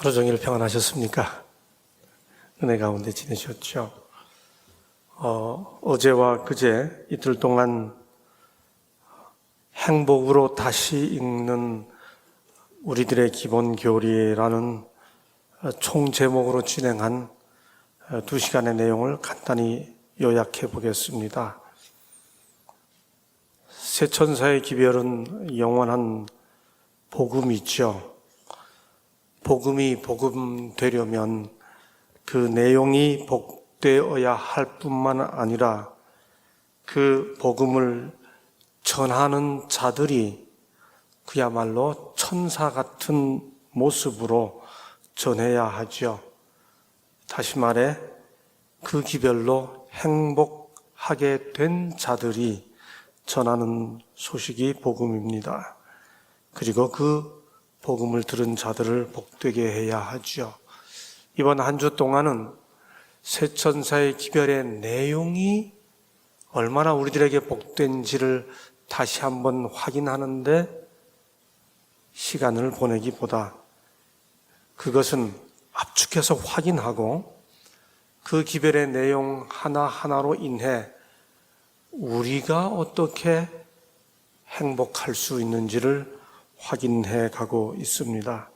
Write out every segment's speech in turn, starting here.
하루 종일 평안하셨습니까? 은혜 가운데 지내셨죠? 어제와 그제 이틀 동안 행복으로 다시 읽는 우리들의 기본 교리라는 총 제목으로 진행한 2시간의 내용을 간단히 요약해 보겠습니다. 새 천사의 기별은 영원한 복음이죠. 복음이 복음되려면 그 내용이 복되어야 할 뿐만 아니라 그 복음을 전하는 자들이 그야말로 천사 같은 모습으로 전해야 하죠. 다시 말해 그 기별로 행복하게 된 자들이 전하는 소식이 복음입니다. 그리고 그 복음을 들은 자들을 복되게 해야 하죠. 이번 한 주 동안은 새 천사의 기별의 내용이 얼마나 우리들에게 복된지를 다시 한번 확인하는데 시간을 보내기보다 그것은 압축해서 확인하고 그 기별의 내용 하나하나로 인해 우리가 어떻게 행복할 수 있는지를 확인해 가고 있습니다.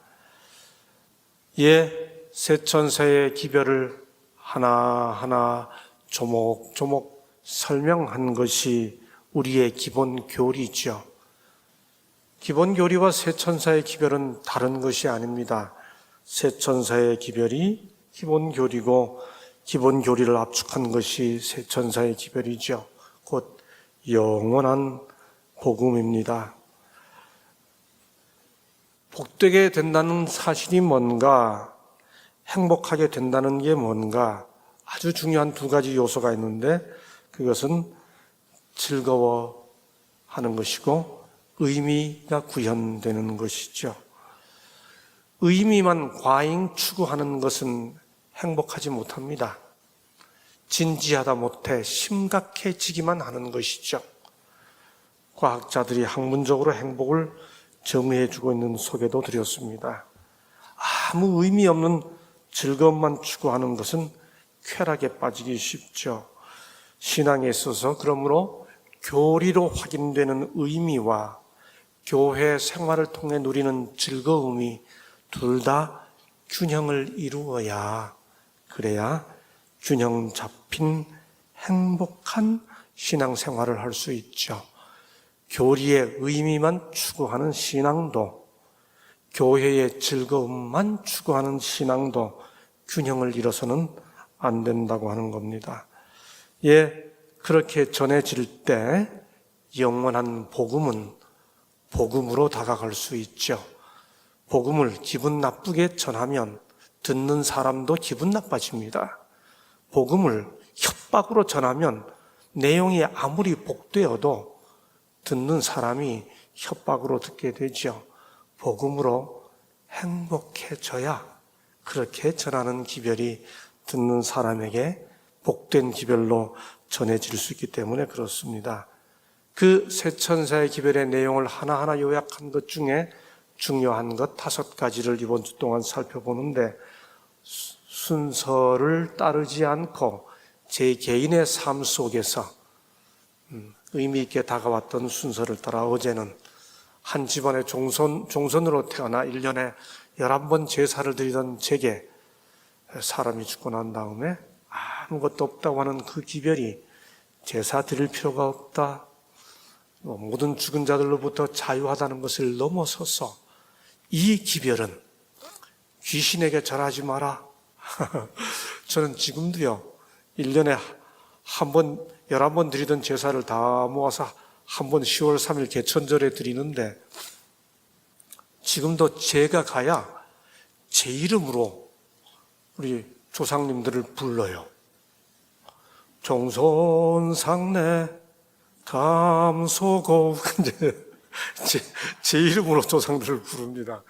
새 천사의 기별을 하나하나 조목조목 설명한 것이 우리의 기본 교리죠. 기본 교리와 새 천사의 기별은 다른 것이 아닙니다. 새 천사의 기별이 기본 교리고 기본 교리를 압축한 것이 새 천사의 기별이죠. 곧 영원한 복음입니다. 복되게 된다는 사실이 뭔가, 행복하게 된다는 게 뭔가, 아주 중요한 두 가지 요소가 있는데 그것은 즐거워하는 것이고 의미가 구현되는 것이죠. 의미만 과잉 추구하는 것은 행복하지 못합니다. 진지하다 못해 심각해지기만 하는 것이죠. 과학자들이 학문적으로 행복을 정의해주고 있는 소개도 드렸습니다. 아무 의미 없는 즐거움만 추구하는 것은 쾌락에 빠지기 쉽죠. 신앙에 있어서 그러므로 교리로 확인되는 의미와 교회 생활을 통해 누리는 즐거움이 둘 다 균형을 이루어야, 그래야 균형 잡힌 행복한 신앙생활을 할 수 있죠. 교리의 의미만 추구하는 신앙도, 교회의 즐거움만 추구하는 신앙도 균형을 잃어서는 안 된다고 하는 겁니다. 그렇게 전해질 때 영원한 복음은 복음으로 다가갈 수 있죠. 복음을 기분 나쁘게 전하면 듣는 사람도 기분 나빠집니다. 복음을 협박으로 전하면 내용이 아무리 복되어도 듣는 사람이 협박으로 듣게 되죠. 복음으로 행복해져야 그렇게 전하는 기별이 듣는 사람에게 복된 기별로 전해질 수 있기 때문에 그렇습니다. 그 새 천사의 기별의 내용을 하나하나 요약한 것 중에 중요한 것 5가지를 이번 주 동안 살펴보는데, 순서를 따르지 않고 제 개인의 삶 속에서 의미 있게 다가왔던 순서를 따라 어제는 한 집안의 종손으로 태어나 1년에 11번 제사를 드리던 제게 사람이 죽고 난 다음에 아무것도 없다고 하는 그 기별이 제사 드릴 필요가 없다, 모든 죽은 자들로부터 자유하다는 것을 넘어서서 이 기별은 귀신에게 절하지 마라. 저는 지금도요, 1년에 한 번, 11번 드리던 제사를 다 모아서 한 번 10월 3일 개천절에 드리는데 지금도 제가 가야 제 이름으로 우리 조상님들을 불러요. 종손상내 감소고 제 이름으로 조상들을 부릅니다.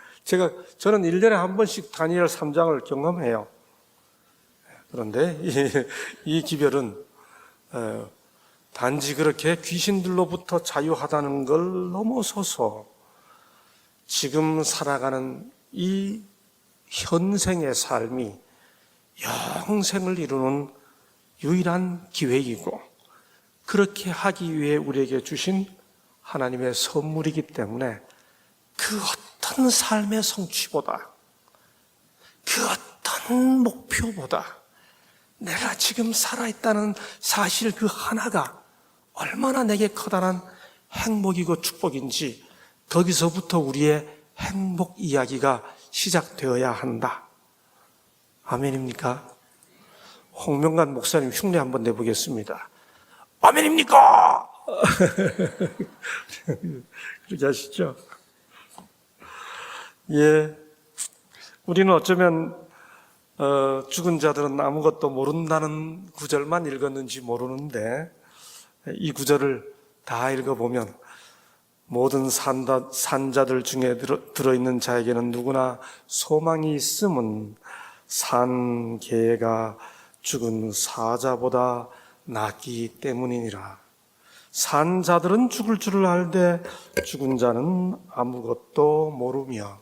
저는 1년에 한 번씩 다니엘 3장을 경험해요. 그런데 이 기별은 단지 그렇게 귀신들로부터 자유하다는 걸 넘어서서 지금 살아가는 이 현생의 삶이 영생을 이루는 유일한 기회이고, 그렇게 하기 위해 우리에게 주신 하나님의 선물이기 때문에 그 어떤 삶의 성취보다, 그 어떤 목표보다 내가 지금 살아있다는 사실 그 하나가 얼마나 내게 커다란 행복이고 축복인지, 거기서부터 우리의 행복 이야기가 시작되어야 한다. 아멘입니까? 홍명관 목사님 흉내 한번 내보겠습니다. 아멘입니까? 그렇게 하시죠? 예. 우리는 어쩌면 죽은 자들은 아무것도 모른다는 구절만 읽었는지 모르는데, 이 구절을 다 읽어보면 모든 산자들 중에 들어있는 자에게는 누구나 소망이 있음은 산 개가 죽은 사자보다 낫기 때문이니라. 산 자들은 죽을 줄을 알되 죽은 자는 아무것도 모르며,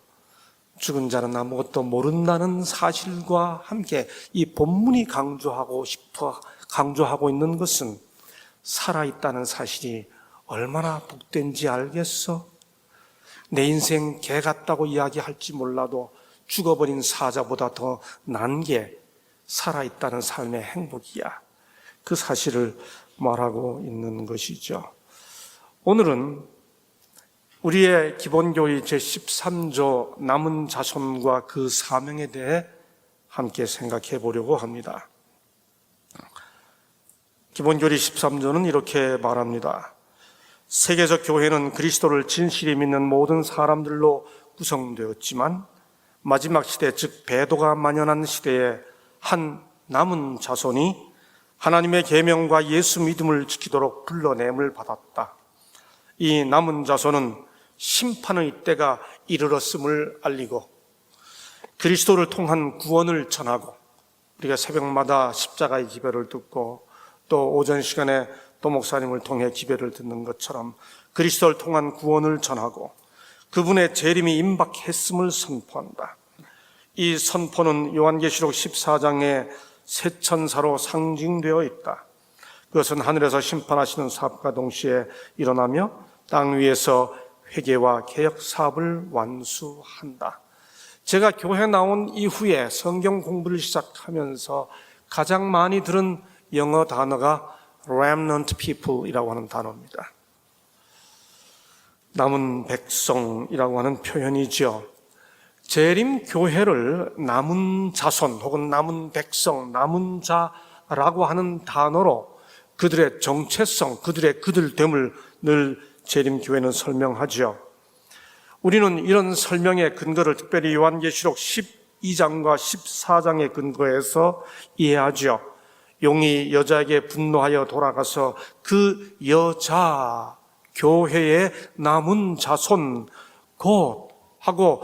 죽은 자는 아무것도 모른다는 사실과 함께 이 본문이 강조하고 있는 것은 살아있다는 사실이 얼마나 복된지 알겠어? 내 인생 개 같다고 이야기할지 몰라도 죽어버린 사자보다 더 난 게 살아있다는 삶의 행복이야. 그 사실을 말하고 있는 것이죠. 오늘은 우리의 기본교리 제13조 남은 자손과 그 사명에 대해 함께 생각해 보려고 합니다. 기본교리 13조는 이렇게 말합니다. 세계적 교회는 그리스도를 진실히 믿는 모든 사람들로 구성되었지만 마지막 시대, 즉 배도가 만연한 시대에 한 남은 자손이 하나님의 계명과 예수 믿음을 지키도록 불러냄을 받았다. 이 남은 자손은 심판의 때가 이르렀음을 알리고 그리스도를 통한 구원을 전하고, 우리가 새벽마다 십자가의 기별을 듣고 또 오전 시간에 또 목사님을 통해 기별을 듣는 것처럼 그리스도를 통한 구원을 전하고 그분의 재림이 임박했음을 선포한다. 이 선포는 요한계시록 14장의 새 천사로 상징되어 있다. 그것은 하늘에서 심판하시는 사업과 동시에 일어나며 땅 위에서 회개와 개혁 사업을 완수한다. 제가 교회 나온 이후에 성경 공부를 시작하면서 가장 많이 들은 영어 단어가 remnant people이라고 하는 단어입니다. 남은 백성이라고 하는 표현이죠. 재림 교회를 남은 자손 혹은 남은 백성, 남은 자라고 하는 단어로 그들의 정체성, 그들됨을 늘 재림 교회는 설명하죠. 우리는 이런 설명의 근거를 특별히 요한계시록 12장과 14장의 근거에서 이해하죠. 용이 여자에게 분노하여 돌아가서 그 여자 교회의 남은 자손 곧 하고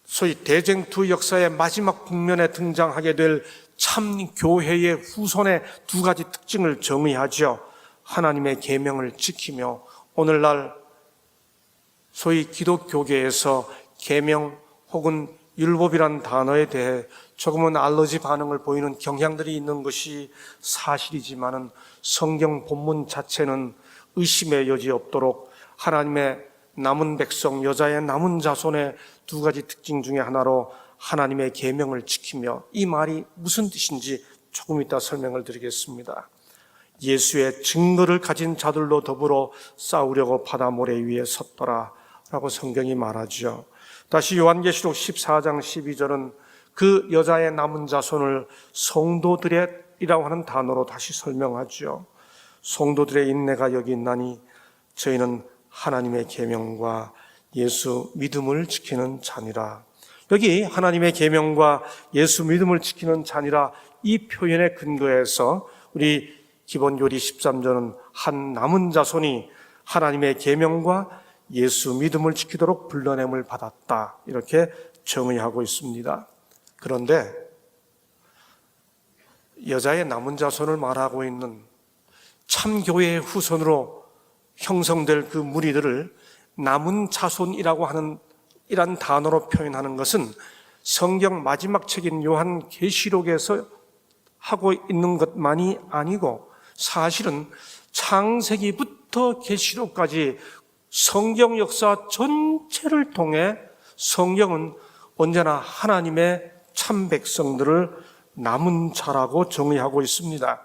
소위 대쟁투 역사의 마지막 국면에 등장하게 될 참 교회의 후손의 두 가지 특징을 정의하죠. 하나님의 계명을 지키며, 오늘날 소위 기독교계에서 계명 혹은 율법이란 단어에 대해 조금은 알러지 반응을 보이는 경향들이 있는 것이 사실이지만은 성경 본문 자체는 의심의 여지 없도록 하나님의 남은 백성, 여자의 남은 자손의 두 가지 특징 중에 하나로 하나님의 계명을 지키며, 이 말이 무슨 뜻인지 조금 이따 설명을 드리겠습니다. 예수의 증거를 가진 자들로 더불어 싸우려고 바다 모래 위에 섰더라 라고 성경이 말하죠. 다시 요한계시록 14장 12절은 그 여자의 남은 자손을 성도들이라고 하는 단어로 다시 설명하죠. 성도들의 인내가 여기 있나니 저희는 하나님의 계명과 예수 믿음을 지키는 자니라. 여기 하나님의 계명과 예수 믿음을 지키는 자니라, 이 표현의 근거에서 우리 기본교리 13조는 한 남은 자손이 하나님의 계명과 예수 믿음을 지키도록 불러냄을 받았다, 이렇게 정의하고 있습니다. 그런데 여자의 남은 자손을 말하고 있는 참교회의 후손으로 형성될 그 무리들을 남은 자손이라고 하는 이란 단어로 표현하는 것은 성경 마지막 책인 요한계시록에서 하고 있는 것만이 아니고 사실은 창세기부터 계시록까지 성경 역사 전체를 통해 성경은 언제나 하나님의 참 백성들을 남은 자라고 정의하고 있습니다.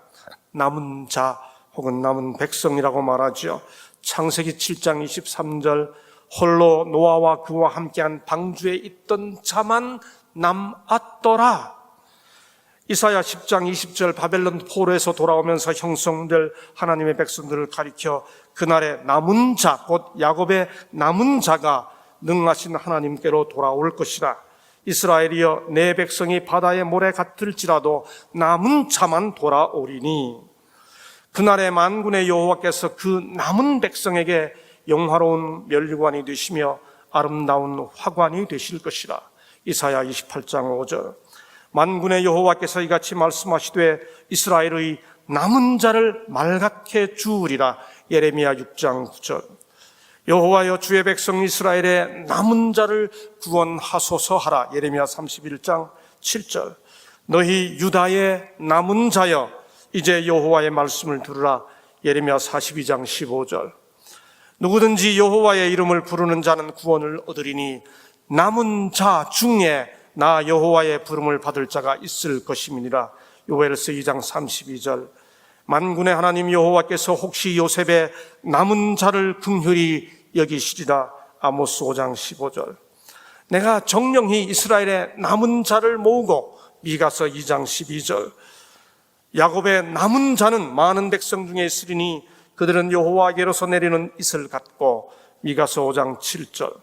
남은 자 혹은 남은 백성이라고 말하죠. 창세기 7장 23절 홀로 노아와 그와 함께한 방주에 있던 자만 남았더라. 이사야 10장 20절 바벨론 포로에서 돌아오면서 형성될 하나님의 백성들을 가리켜 그날에 남은 자, 곧 야곱의 남은 자가 능하신 하나님께로 돌아올 것이라. 이스라엘이여 내 백성이 바다의 모래 같을지라도 남은 자만 돌아오리니 그날에 만군의 여호와께서 그 남은 백성에게 영화로운 면류관이 되시며 아름다운 화관이 되실 것이라. 이사야 28장 5절 만군의 여호와께서 이같이 말씀하시되 이스라엘의 남은 자를 말갛게 주으리라. 예레미야 6장 9절 여호와여 주의 백성 이스라엘의 남은 자를 구원하소서 하라. 예레미야 31장 7절 너희 유다의 남은 자여 이제 여호와의 말씀을 들으라. 예레미야 42장 15절 누구든지 여호와의 이름을 부르는 자는 구원을 얻으리니 남은 자 중에 나 여호와의 부름을 받을 자가 있을 것임이니라. 요엘서 2장 32절 만군의 하나님 여호와께서 혹시 요셉의 남은 자를 긍휼히 여기시리라. 아모스 5장 15절 내가 정령히 이스라엘의 남은 자를 모으고. 미가서 2장 12절 야곱의 남은 자는 많은 백성 중에 있으리니 그들은 여호와께로서 내리는 이슬 같고. 미가서 5장 7절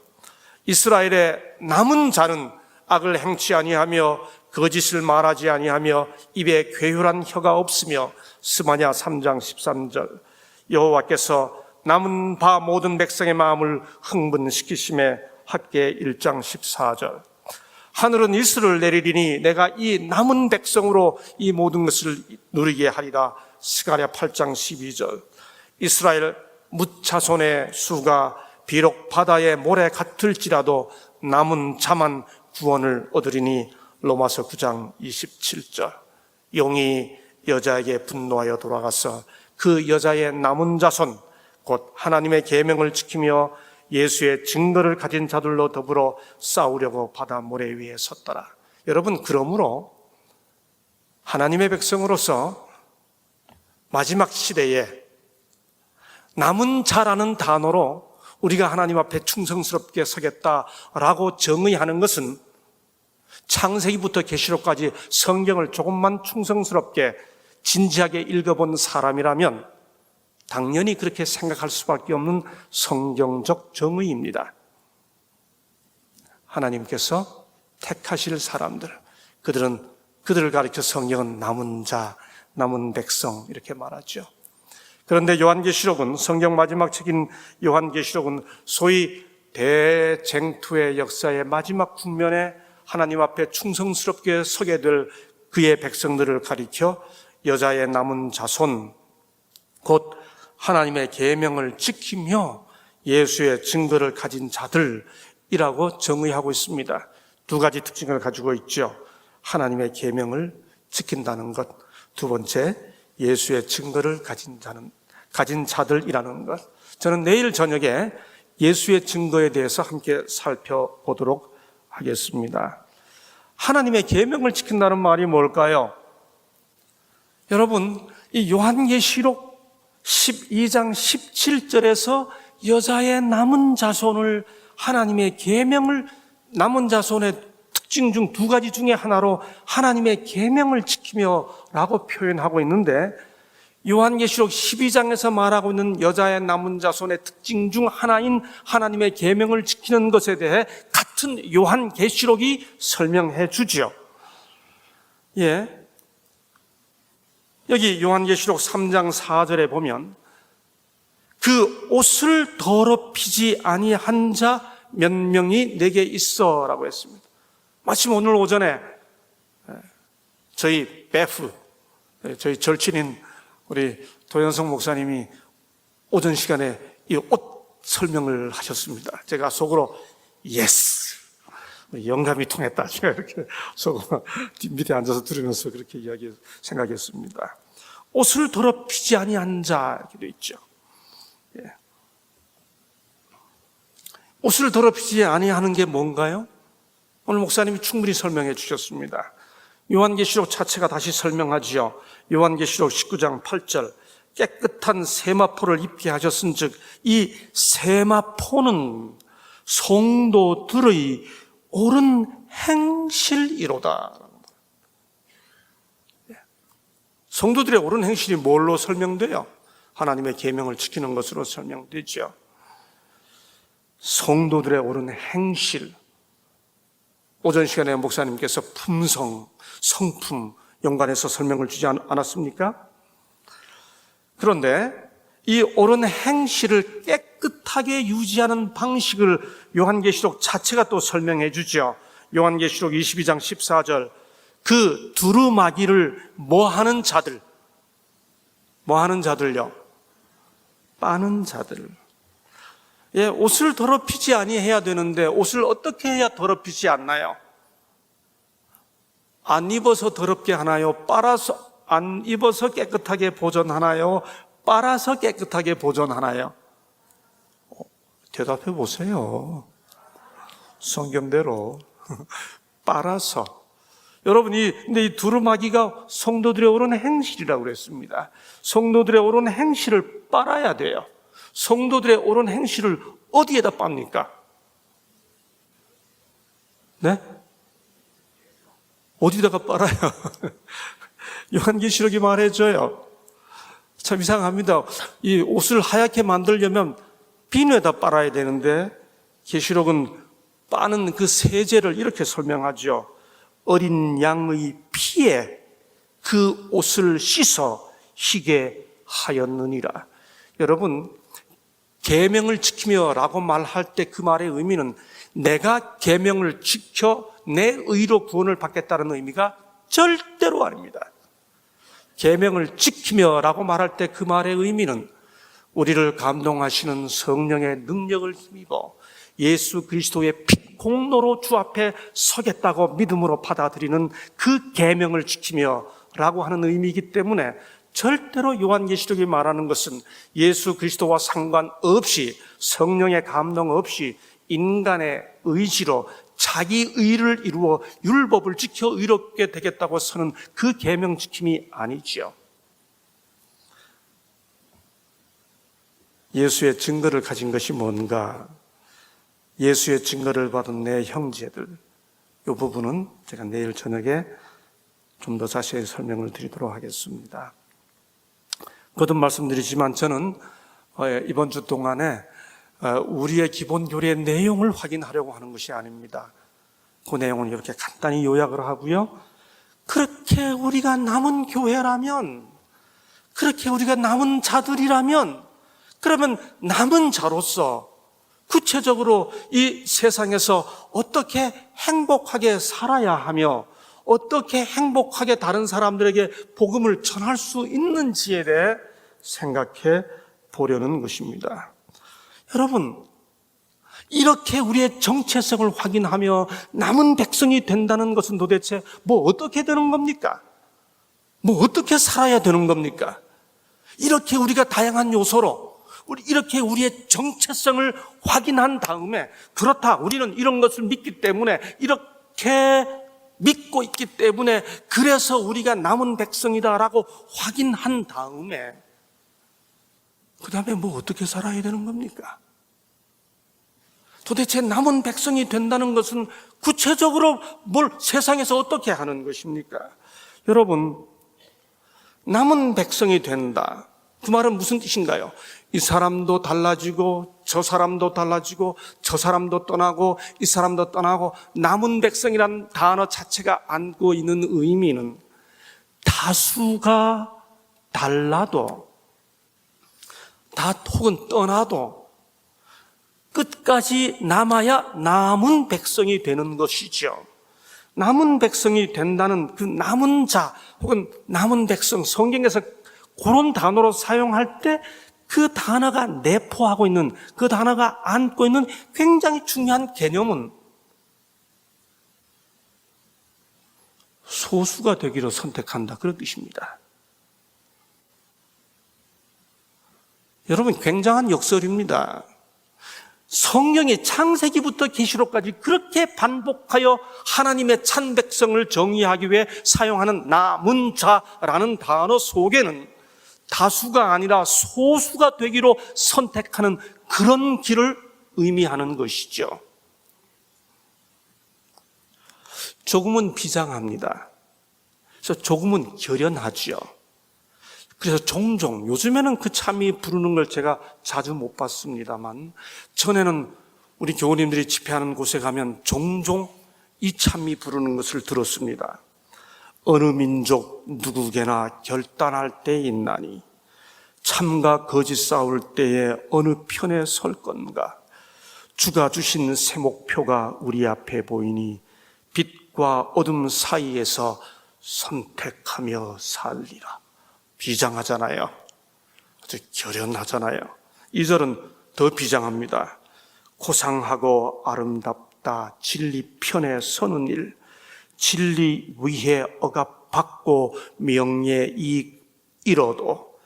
이스라엘의 남은 자는 악을 행치 아니하며 거짓을 말하지 아니하며 입에 괴휼한 혀가 없으며. 스마냐 3장 13절 여호와께서 남은 바 모든 백성의 마음을 흥분시키심에. 학개 1장 14절 하늘은 이슬을 내리리니 내가 이 남은 백성으로 이 모든 것을 누리게 하리라. 스가랴 8장 12절 이스라엘 뭇자손의 수가 비록 바다의 모래 같을지라도 남은 자만 구원을 얻으리니. 로마서 9장 27절 용이 여자에게 분노하여 돌아가서 그 여자의 남은 자손 곧 하나님의 계명을 지키며 예수의 증거를 가진 자들로 더불어 싸우려고 바다 모래 위에 섰더라. 여러분, 그러므로 하나님의 백성으로서 마지막 시대에 남은 자라는 단어로 우리가 하나님 앞에 충성스럽게 서겠다라고 정의하는 것은 창세기부터 계시록까지 성경을 조금만 충성스럽게 진지하게 읽어본 사람이라면 당연히 그렇게 생각할 수밖에 없는 성경적 정의입니다. 하나님께서 택하실 사람들, 그들을 가리켜 성경은 남은 자, 남은 백성 이렇게 말하죠. 그런데 요한계시록은, 성경 마지막 책인 요한계시록은 소위 대쟁투의 역사의 마지막 국면에 하나님 앞에 충성스럽게 서게 될 그의 백성들을 가리켜 여자의 남은 자손, 곧 하나님의 계명을 지키며 예수의 증거를 가진 자들이라고 정의하고 있습니다. 두 가지 특징을 가지고 있죠. 하나님의 계명을 지킨다는 것, 두 번째 예수의 증거를 가진 자들이라는 것. 저는 내일 저녁에 예수의 증거에 대해서 함께 살펴보도록 하겠습니다. 하나님의 계명을 지킨다는 말이 뭘까요? 여러분, 이 요한계시록 12장 17절에서 여자의 남은 자손을, 하나님의 계명을, 남은 자손의 특징 중 두 가지 중에 하나로 하나님의 계명을 지키며 라고 표현하고 있는데, 요한계시록 12장에서 말하고 있는 여자의 남은 자손의 특징 중 하나인 하나님의 계명을 지키는 것에 대해 같은 요한계시록이 설명해 주지요. 여기 요한계시록 3장 4절에 보면 그 옷을 더럽히지 아니한 자 몇 명이 내게 있어 라고 했습니다. 마침 오늘 오전에 저희 베프, 저희 절친인 우리 도현성 목사님이 오전 시간에 이 옷 설명을 하셨습니다. 제가 속으로 예스, 영감이 통했다. 제가 이렇게 속으로 밑에 앉아서 들으면서 그렇게 생각했습니다. 옷을 더럽히지 아니한 자, 이렇게 되어 있죠. 예. 옷을 더럽히지 아니하는 게 뭔가요? 오늘 목사님이 충분히 설명해 주셨습니다. 요한계시록 자체가 다시 설명하지요. 요한계시록 19장 8절, 깨끗한 세마포를 입게 하셨은즉 이 세마포는 성도들의 옳은 행실이로다. 성도들의 옳은 행실이 뭘로 설명돼요? 하나님의 계명을 지키는 것으로 설명되죠. 성도들의 옳은 행실. 오전 시간에 목사님께서 품성, 성품 연관해서 설명을 주지 않았습니까? 그런데 이 옳은 행실을 깨끗하게 유지하는 방식을 요한계시록 자체가 또 설명해 주죠. 요한계시록 22장 14절, 그 두루마기를 뭐하는 자들? 뭐하는 자들요? 빠는 자들. 예, 옷을 더럽히지 아니해야 되는데 옷을 어떻게 해야 더럽히지 않나요? 안 입어서 더럽게 하나요? 빨아서 안 입어서 깨끗하게 보존하나요? 빨아서 깨끗하게 보존하나요? 대답해 보세요. 성경대로 빨아서. 근데 이 두루마기가 성도들의 옳은 행실이라고 그랬습니다. 성도들의 옳은 행실을 빨아야 돼요. 성도들의 옳은 행실을 어디에다 빱니까? 네? 어디다가 빨아요? 요한계시록이 말해줘요. 참 이상합니다. 이 옷을 하얗게 만들려면 비누에다 빨아야 되는데 계시록은 빠는 그 세제를 이렇게 설명하죠. 어린 양의 피에 그 옷을 씻어 희게 하였느니라. 여러분, 계명을 지키며 라고 말할 때 그 말의 의미는 내가 계명을 지켜 내 의로 구원을 받겠다는 의미가 절대로 아닙니다. 계명을 지키며 라고 말할 때 그 말의 의미는 우리를 감동하시는 성령의 능력을 힘입어 예수 그리스도의 피 공로로 주 앞에 서겠다고 믿음으로 받아들이는 그 계명을 지키며 라고 하는 의미이기 때문에 절대로 요한계시록이 말하는 것은 예수 그리스도와 상관없이 성령의 감동 없이 인간의 의지로 자기 의를 이루어 율법을 지켜 의롭게 되겠다고 서는 그 계명 지킴이 아니지요. 예수의 증거를 가진 것이 뭔가? 예수의 증거를 받은 내 형제들, 이 부분은 제가 내일 저녁에 좀 더 자세히 설명을 드리도록 하겠습니다. 거듭 말씀드리지만 저는 이번 주 동안에 우리의 기본 교리의 내용을 확인하려고 하는 것이 아닙니다. 그 내용은 이렇게 간단히 요약을 하고요. 그렇게 우리가 남은 교회라면, 그렇게 우리가 남은 자들이라면, 그러면 남은 자로서 구체적으로 이 세상에서 어떻게 행복하게 살아야 하며 어떻게 행복하게 다른 사람들에게 복음을 전할 수 있는지에 대해 생각해 보려는 것입니다. 여러분, 이렇게 우리의 정체성을 확인하며 남은 백성이 된다는 것은 도대체 뭐 어떻게 되는 겁니까? 뭐 어떻게 살아야 되는 겁니까? 이렇게 우리가 다양한 요소로 이렇게 우리의 정체성을 확인한 다음에 그렇다, 우리는 이런 것을 믿기 때문에 이렇게 믿고 있기 때문에 그래서 우리가 남은 백성이다라고 확인한 다음에 그 다음에 뭐 어떻게 살아야 되는 겁니까? 도대체 남은 백성이 된다는 것은 구체적으로 뭘 세상에서 어떻게 하는 것입니까? 여러분, 남은 백성이 된다. 그 말은 무슨 뜻인가요? 이 사람도 달라지고 저 사람도 달라지고 저 사람도 떠나고 이 사람도 떠나고 남은 백성이라는 단어 자체가 안고 있는 의미는 다수가 달라도 혹은 떠나도 끝까지 남아야 남은 백성이 되는 것이죠. 남은 백성이 된다는 그 남은 자 혹은 남은 백성, 성경에서 그런 단어로 사용할 때 그 단어가 내포하고 있는, 그 단어가 안고 있는 굉장히 중요한 개념은 소수가 되기로 선택한다, 그런 뜻입니다. 여러분, 굉장한 역설입니다. 성경이 창세기부터 계시록까지 그렇게 반복하여 하나님의 찬 백성을 정의하기 위해 사용하는 남은 자라는 단어 속에는 다수가 아니라 소수가 되기로 선택하는 그런 길을 의미하는 것이죠. 조금은 비장합니다. 그래서 조금은 결연하죠. 그래서 종종, 요즘에는 그 참이 부르는 걸 제가 자주 못 봤습니다만, 전에는 우리 교우님들이 집회하는 곳에 가면 종종 이 참이 부르는 것을 들었습니다. 어느 민족 누구게나 결단할 때 있나니 참과 거짓 싸울 때에 어느 편에 설 건가. 주가 주신 세목표가 우리 앞에 보이니 빛과 어둠 사이에서 선택하며 살리라. 비장하잖아요. 아주 결연하잖아요. 2절은 더 비장합니다. 고상하고 아름답다 진리 편에 서는 일, 진리 위에 억압받고 명예 이익 잃어도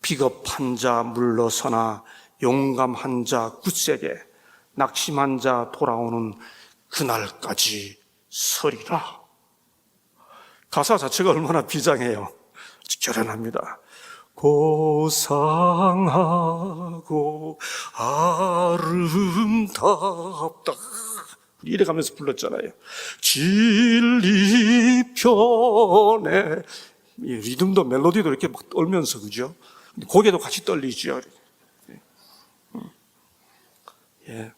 비겁한 자 물러서나 용감한 자 굳세게 낙심한 자 돌아오는 그날까지 서리라. 가사 자체가 얼마나 비장해요. 결연합니다. 고상하고 아름답다 이래 가면서 불렀잖아요. 진리 편에, 리듬도 멜로디도 이렇게 막 떨면서, 그죠? 고개도 같이 떨리죠. 예,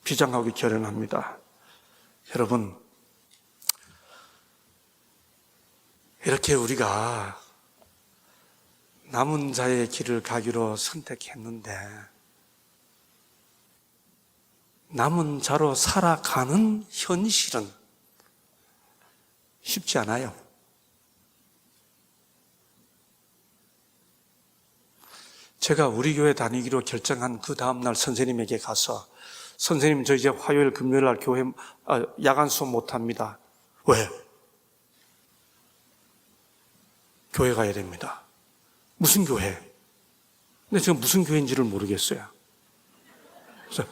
비장하고 결연합니다. 여러분, 이렇게 우리가 남은 자의 길을 가기로 선택했는데 남은 자로 살아가는 현실은 쉽지 않아요. 제가 우리 교회 다니기로 결정한 그 다음날 선생님에게 가서, 선생님 저 이제 화요일 금요일 날 교회 야간 수업 못합니다. 왜? 교회 가야 됩니다. 무슨 교회? 근데 제가 무슨 교회인지를 모르겠어요. 그래서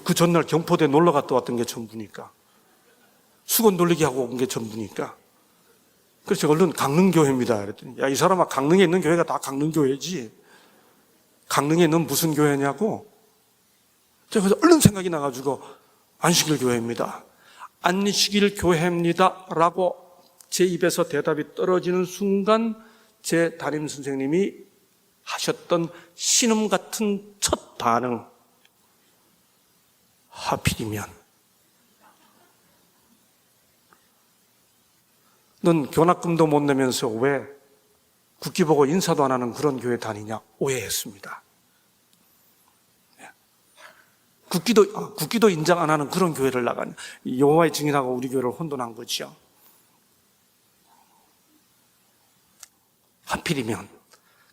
그 전날 경포대 놀러 갔다 왔던 게 전부니까, 수건 돌리기 하고 온 게 전부니까. 그래서 제가 얼른 강릉교회입니다 그랬더니, 야, 이 사람아, 강릉에 있는 교회가 다 강릉교회지 강릉에 있는 무슨 교회냐고. 제가 그래서 얼른 생각이 나가지고 안식일 교회입니다. 안식일 교회입니다 라고 제 입에서 대답이 떨어지는 순간 제 담임 선생님이 하셨던 신음 같은 첫 반응, 하필이면 넌 교납금도 못 내면서 왜 국기 보고 인사도 안 하는 그런 교회 다니냐 오해했습니다. 국기도 인정 안 하는 그런 교회를 나가냐. 여호와의 증인하고 우리 교회를 혼돈한 거죠. 하필이면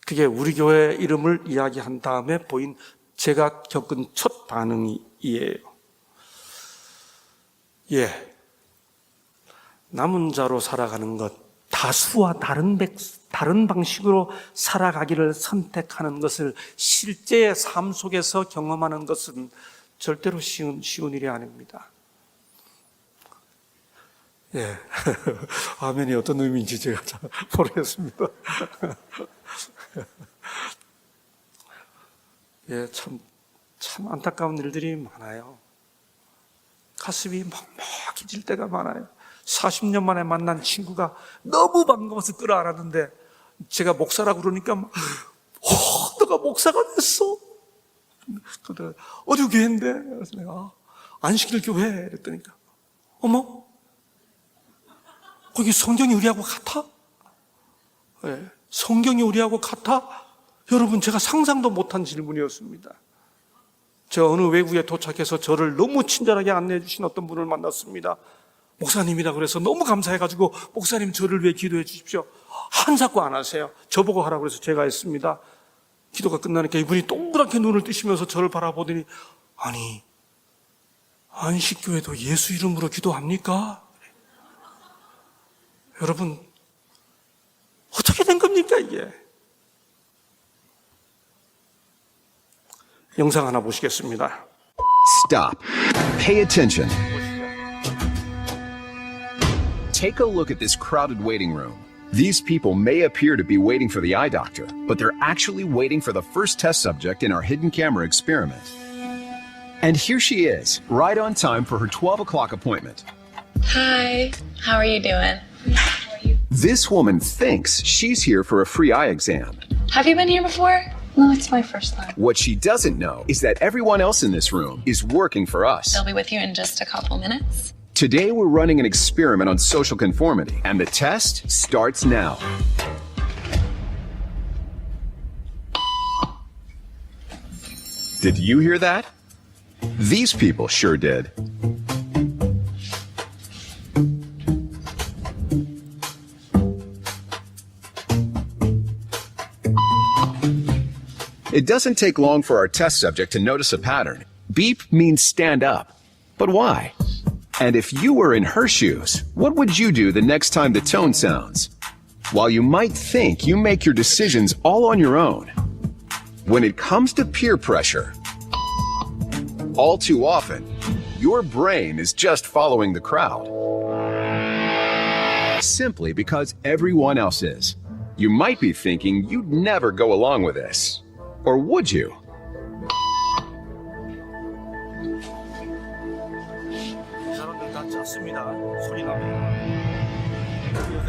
그게 우리 교회 이름을 이야기한 다음에 보인 제가 겪은 첫 반응이에요. 예, 남은 자로 살아가는 것, 다수와 다른 방식으로 살아가기를 선택하는 것을 실제의 삶 속에서 경험하는 것은 절대로 쉬운 일이 아닙니다. 예. 아멘이 어떤 의미인지 제가 잘 모르겠습니다. 예, 참 안타까운 일들이 많아요. 가슴이 먹먹해질 때가 많아요. 40년 만에 만난 친구가 너무 반가워서 끌어안았는데 제가 목사라고 그러니까 너가 목사가 됐어. 어디 교회인데? 그래서 내가 안식일 교회 그랬더니까 어머? 거기 성경이 우리하고 같아? 네, 성경이 우리하고 같아? 여러분, 제가 상상도 못한 질문이었습니다. 제가 어느 외국에 도착해서 저를 너무 친절하게 안내해 주신 어떤 분을 만났습니다. 목사님이라 그래서 너무 감사해가지고 목사님 저를 위해 기도해 주십시오. 한사코 안 하세요. 저보고 하라고 해서 제가 했습니다. 기도가 끝나니까 이분이 동그랗게 눈을 뜨시면서 저를 바라보더니 아니, 안식교회도 예수 이름으로 기도합니까? 여러분, 어떻게 된 겁니까, 이게? 영상 하나 보시겠습니다. Stop. Pay attention. Take a look at this crowded waiting room. These people may appear to be waiting for the eye doctor, but they're actually waiting for the first test subject in our hidden camera experiment. And here she is, right on time for her 12 o'clock appointment. Hi, how are you doing? This woman thinks she's here for a free eye exam. Have you been here before? No, it's my first time. What she doesn't know is that everyone else in this room is working for us. They'll be with you in just a couple minutes. Today we're running an experiment on social conformity, and the test starts now. Did you hear that? These people sure did. It doesn't take long for our test subject to notice a pattern. Beep means stand up. But why? And if you were in her shoes, what would you do the next time the tone sounds? While you might think you make your decisions all on your own, when it comes to peer pressure, all too often, your brain is just following the crowd. Simply because everyone else is. You might be thinking you'd never go along with this. Or would you?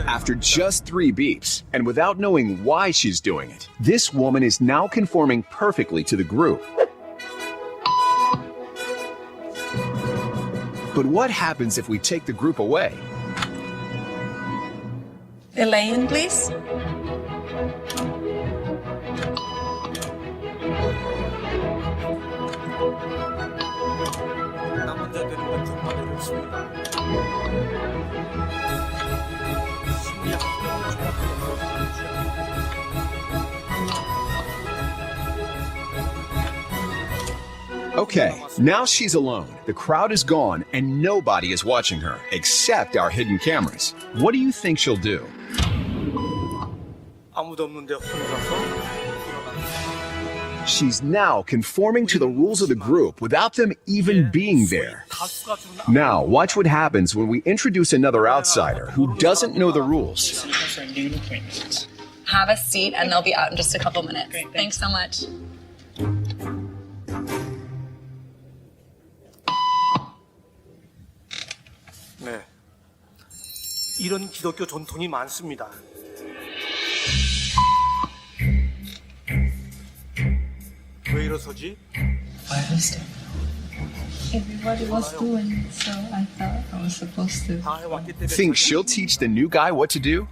After just 3 beeps, and without knowing why she's doing it, this woman is now conforming perfectly to the group. But what happens if we take the group away? Elaine, please. Okay, now she's alone. The crowd is gone and nobody is watching her, except our hidden cameras. What do you think she'll do? 아무도 없는데 혼자서 She's now conforming to the rules of the group without them even being there. 다수가 주는 Now, watch what happens when we introduce another outsider who doesn't know the rules. Have a seat and they'll be out in just a couple minutes. Thanks so much. 네. 이런 기독교 전통이 많습니다. 왜 이러서지? Everybody was doing it, so I thought I was supposed to. 다 해왔기 때문에 Think she'll teach the new guy what to do?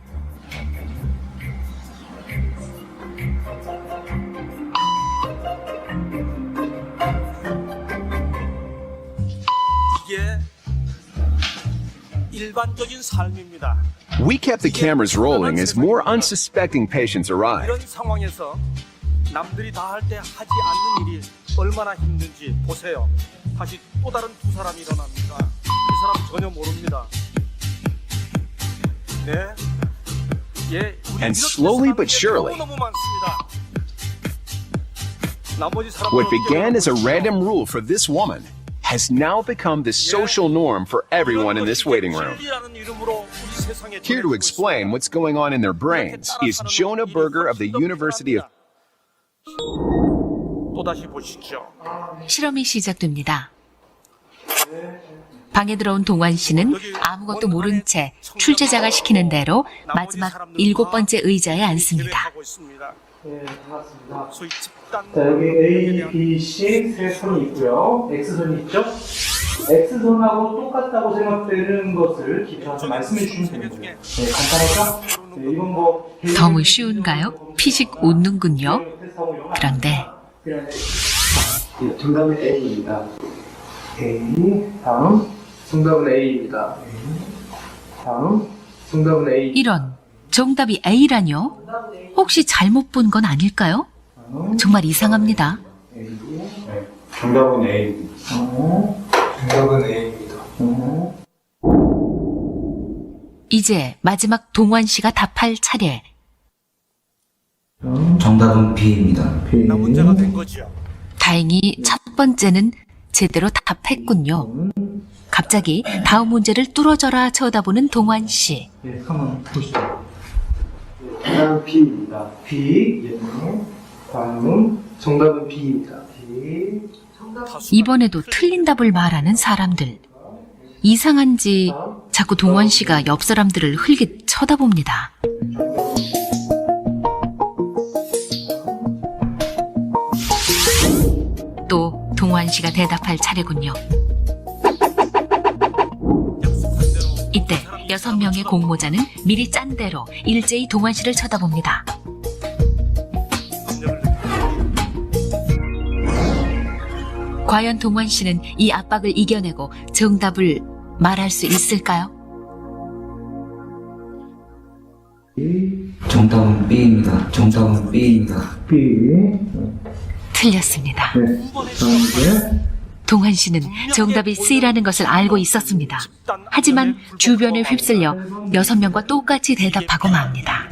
이게 일반적인 삶입니다. We kept the cameras rolling as more unsuspecting patients arrived. 이런 상황에서 남들이 다 할 때 하지 않는 일이 얼마나 힘든지 보세요. 다시 또 다른 두 사람이 일어납니다. 이 사람 전혀 모릅니다. 네. 예, 우리 And 이렇게 slowly but 사람들이 surely, 너무 많습니다. 나머지 what 사람들은 began as a 어떻게 random rule for this woman has now become the social norm for everyone in this waiting room. 진리라는 이름으로 우리 세상에 Here to 전해지고 explain 있습니다. what's going on in their brains is Jonah Berger of the University of... 또다시 보시죠. 실험이 시작됩니다. 방에 들어온 동환 씨는 아무것도 모른 채 출제자가 시키는 대로 마지막 7번째 의자에 앉습니다. 네, 반갑습니다. 소위 집단 자, 여기 A, B, C 세 선이 있고요. X선이 있죠? X선하고 똑같다고 생각되는 것을 저한테 말씀해 주시면 됩니다. 네, 간단하죠? 네, 이건 뭐 너무 쉬운가요? 피식 웃는군요. 그런데 네, 정답은 A입니다. A, 다음 정답은 A입니다. 다음 정답은 A. 이런 정답이 A라뇨? 혹시 잘못 본 건 아닐까요? 정말 이상합니다. 정답은 A입니다. 정답은 A입니다. 이제 마지막 동환 씨가 답할 차례. 정답은 B입니다. 나 문제가 된 거지요. 다행히 첫 번째는 제대로 답했군요. 갑자기 다음 문제를 뚫어져라 쳐다보는 동환 씨. 네, 한번 보시죠. 다음 B입니다. B. 예. 다음은 정답은 B입니다. B. 이번에도 틀린 답을 말하는 사람들. 이상한지 자꾸 동환 씨가 옆 사람들을 흘깃 쳐다봅니다. 또 동환 씨가 대답할 차례군요. 이때 6명의 공모자는 미리 짠 대로 일제히 동환 씨를 쳐다봅니다. 과연 동환 씨는 이 압박을 이겨내고 정답을 말할 수 있을까요? 정답은 B입니다. 정답은 B입니다. B. 틀렸습니다. 네. 다음 문제. 동환 씨는 정답이 C라는 것을 알고 있었습니다. 하지만 주변에 휩쓸려 6명과 똑같이 대답하고 맙니다.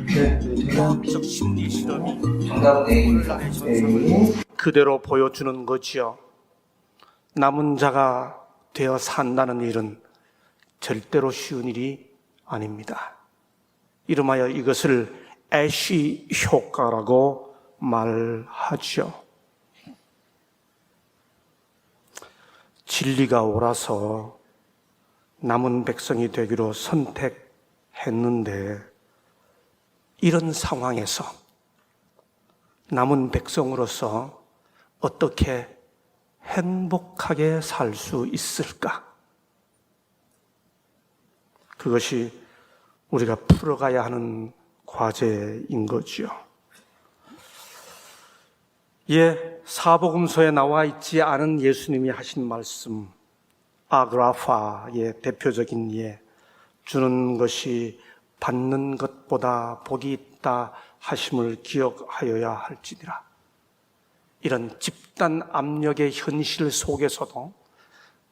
네. 과학적 심리 실험이 정답은 A입니다. A. 그대로 보여주는 거지요. 남은 자가 되어 산다는 일은 절대로 쉬운 일이 아닙니다. 이름하여 이것을 애쉬 효과라고 말하죠. 진리가 옳아서 남은 백성이 되기로 선택했는데 이런 상황에서 남은 백성으로서 어떻게 행복하게 살 수 있을까? 그것이 우리가 풀어가야 하는 과제인 거지요. 사복음서에 나와 있지 않은 예수님이 하신 말씀, 아그라파의 대표적인 주는 것이 받는 것보다 복이 있다 하심을 기억하여야 할지니라. 이런 집단 압력의 현실 속에서도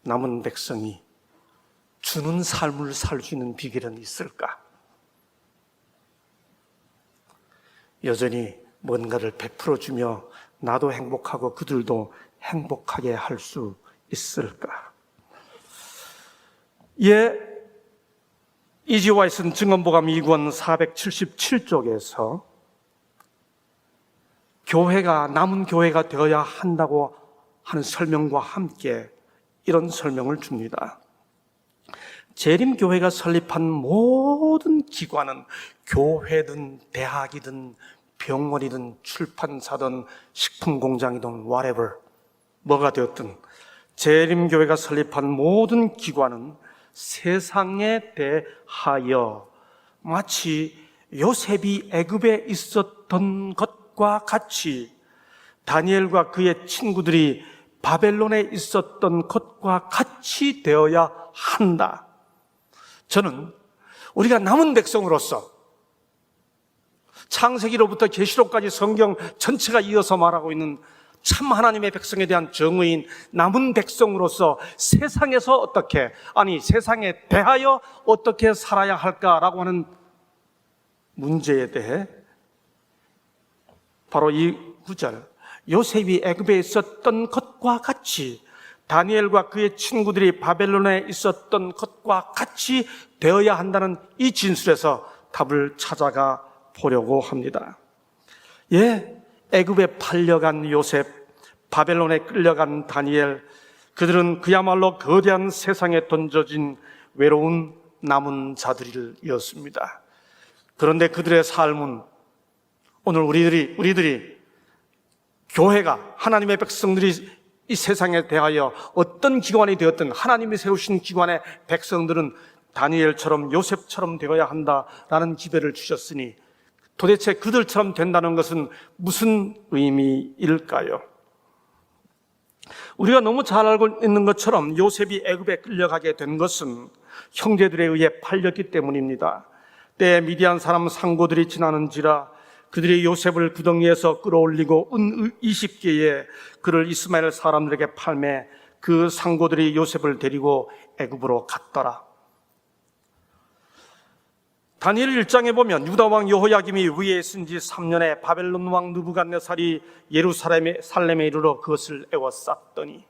남은 백성이 주는 삶을 살 수 있는 비결은 있을까? 여전히 뭔가를 베풀어주며 나도 행복하고 그들도 행복하게 할 수 있을까? 이지 와이슨 증언보감 2권 477쪽에서 교회가 남은 교회가 되어야 한다고 하는 설명과 함께 이런 설명을 줍니다. 재림교회가 설립한 모든 기관은 교회든 대학이든 병원이든 출판사든 식품공장이든 whatever 뭐가 되었든 재림교회가 설립한 모든 기관은 세상에 대하여 마치 요셉이 애굽에 있었던 것과 같이 다니엘과 그의 친구들이 바벨론에 있었던 것과 같이 되어야 한다. 저는 우리가 남은 백성으로서 창세기로부터 계시록까지 성경 전체가 이어서 말하고 있는 참 하나님의 백성에 대한 정의인 남은 백성으로서 세상에서 어떻게, 세상에 대하여 어떻게 살아야 할까라고 하는 문제에 대해 바로 이 구절, 요셉이 애굽에 있었던 것과 같이 다니엘과 그의 친구들이 바벨론에 있었던 것과 같이 되어야 한다는 이 진술에서 답을 찾아가 보려고 합니다. 애굽에 팔려간 요셉, 바벨론에 끌려간 다니엘, 그들은 그야말로 거대한 세상에 던져진 외로운 남은 자들이었습니다. 그런데 그들의 삶은 오늘 우리들이 교회가 하나님의 백성들이 이 세상에 대하여 어떤 기관이 되었든 하나님이 세우신 기관의 백성들은 다니엘처럼 요셉처럼 되어야 한다라는 기별을 주셨으니 도대체 그들처럼 된다는 것은 무슨 의미일까요? 우리가 너무 잘 알고 있는 것처럼 요셉이 애굽에 끌려가게 된 것은 형제들에 의해 팔렸기 때문입니다. 때에 미디안 사람 상고들이 지나는지라 그들이 요셉을 구덩이에서 끌어올리고 은 20개에 그를 이스마엘 사람들에게 팔매 그 상고들이 요셉을 데리고 애굽으로 갔더라. 다니엘 1장에 보면 유다 왕 여호야김이 위에 있은 지 3년에 바벨론 왕 느부갓네살이 예루살렘에 이르러 그것을 에워쌌더니,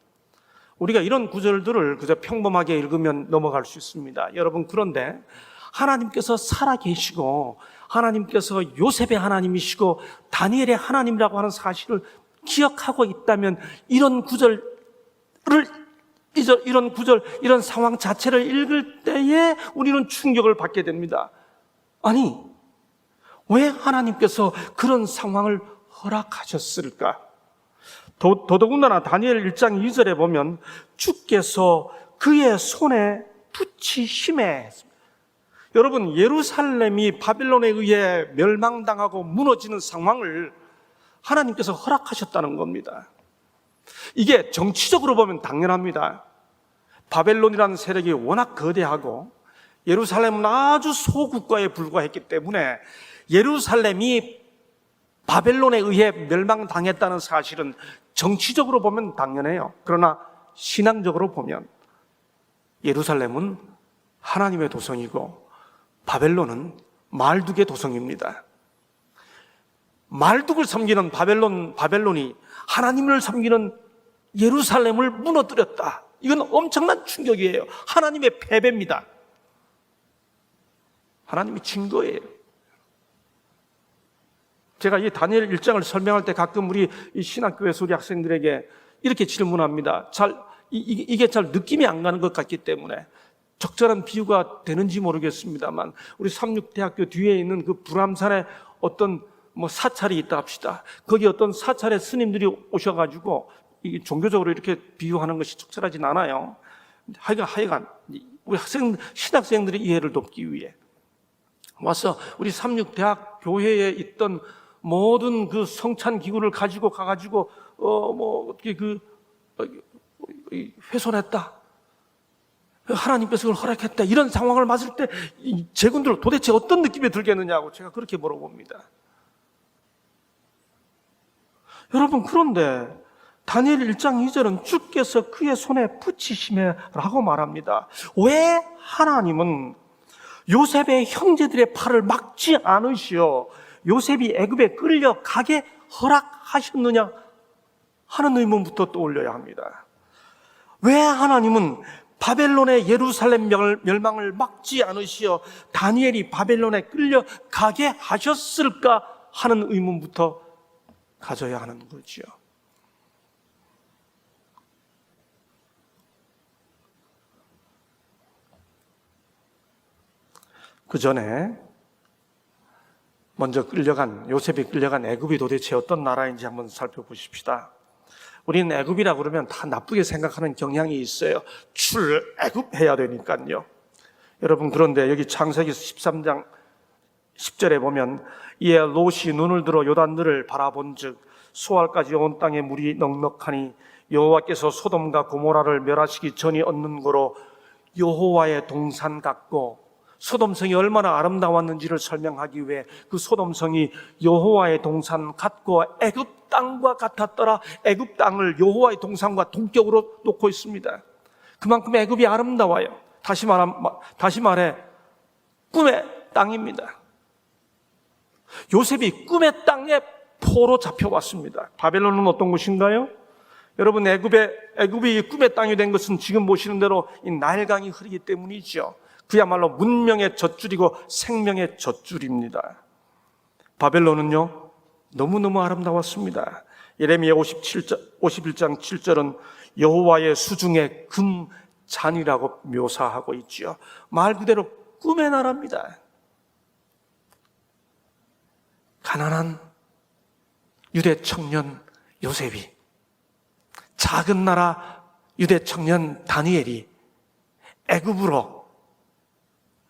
우리가 이런 구절들을 그저 평범하게 읽으면 넘어갈 수 있습니다. 여러분, 그런데 하나님께서 살아계시고 하나님께서 요셉의 하나님이시고 다니엘의 하나님이라고 하는 사실을 기억하고 있다면 이런 구절, 이런 상황 자체를 읽을 때에 우리는 충격을 받게 됩니다. 아니, 왜 하나님께서 그런 상황을 허락하셨을까? 더더군다나 다니엘 1장 2절에 보면 주께서 그의 손에 붙이심에, 여러분, 예루살렘이 바벨론에 의해 멸망당하고 무너지는 상황을 하나님께서 허락하셨다는 겁니다. 이게 정치적으로 보면 당연합니다. 바벨론이라는 세력이 워낙 거대하고 예루살렘은 아주 소국가에 불과했기 때문에 예루살렘이 바벨론에 의해 멸망당했다는 사실은 정치적으로 보면 당연해요. 그러나 신앙적으로 보면 예루살렘은 하나님의 도성이고 바벨론은 말뚝의 도성입니다. 말뚝을 섬기는 바벨론이 하나님을 섬기는 예루살렘을 무너뜨렸다. 이건 엄청난 충격이에요. 하나님의 패배입니다. 하나님이 진 거예요. 제가 이 다니엘 1장을 설명할 때 가끔 우리 이 신학교에서 우리 학생들에게 이렇게 질문합니다. 이게 잘 느낌이 안 가는 것 같기 때문에 적절한 비유가 되는지 모르겠습니다만, 우리 삼육대학교 뒤에 있는 그 불암산에 어떤 사찰이 있다 합시다. 거기 어떤 사찰의 스님들이 오셔가지고 이게 종교적으로 이렇게 비유하는 것이 적절하진 않아요. 하여간 우리 신학생들의 이해를 돕기 위해 와서 우리 삼육대학 교회에 있던 모든 그 성찬 기구를 가지고 가가지고 훼손했다, 하나님께서 그걸 허락했다, 이런 상황을 맞을 때 제군들 도대체 어떤 느낌이 들겠느냐고 제가 그렇게 물어봅니다. 여러분, 그런데 다니엘 1장 2절은 주께서 그의 손에 붙이시매라고 말합니다. 왜 하나님은 요셉의 형제들의 팔을 막지 않으시어 요셉이 애굽에 끌려가게 허락하셨느냐 하는 의문부터 떠올려야 합니다. 왜 하나님은 바벨론의 예루살렘 멸망을 막지 않으시어 다니엘이 바벨론에 끌려가게 하셨을까 하는 의문부터 가져야 하는 거지요. 그 전에 먼저 요셉이 끌려간 애굽이 도대체 어떤 나라인지 한번 살펴보십시다. 우리는 애굽이라고 그러면 다 나쁘게 생각하는 경향이 있어요. 출애굽해야 되니까요. 여러분, 그런데 여기 창세기 13장 10절에 보면, 이에 롯이 눈을 들어 요단들을 바라본즉 수알까지 온 땅에 물이 넉넉하니 여호와께서 소돔과 고모라를 멸하시기 전이 얻는 거로 여호와의 동산 같고, 소돔성이 얼마나 아름다웠는지를 설명하기 위해 그 소돔성이 여호와의 동산 같고 애굽 땅과 같았더라. 애굽 땅을 여호와의 동산과 동격으로 놓고 있습니다. 그만큼 애굽이 아름다워요. 다시 말해 꿈의 땅입니다. 요셉이 꿈의 땅에 포로 잡혀왔습니다. 바벨론은 어떤 곳인가요? 여러분, 애굽이 꿈의 땅이 된 것은 지금 보시는 대로 이 나일강이 흐르기 때문이죠. 그야말로 문명의 젖줄이고 생명의 젖줄입니다. 바벨론은요, 너무너무 아름다웠습니다. 예레미야 51장 7절은 여호와의 수중의 금잔이라고 묘사하고 있죠. 말 그대로 꿈의 나라입니다. 가난한 유대 청년 요셉이, 작은 나라 유대 청년 다니엘이 애굽으로,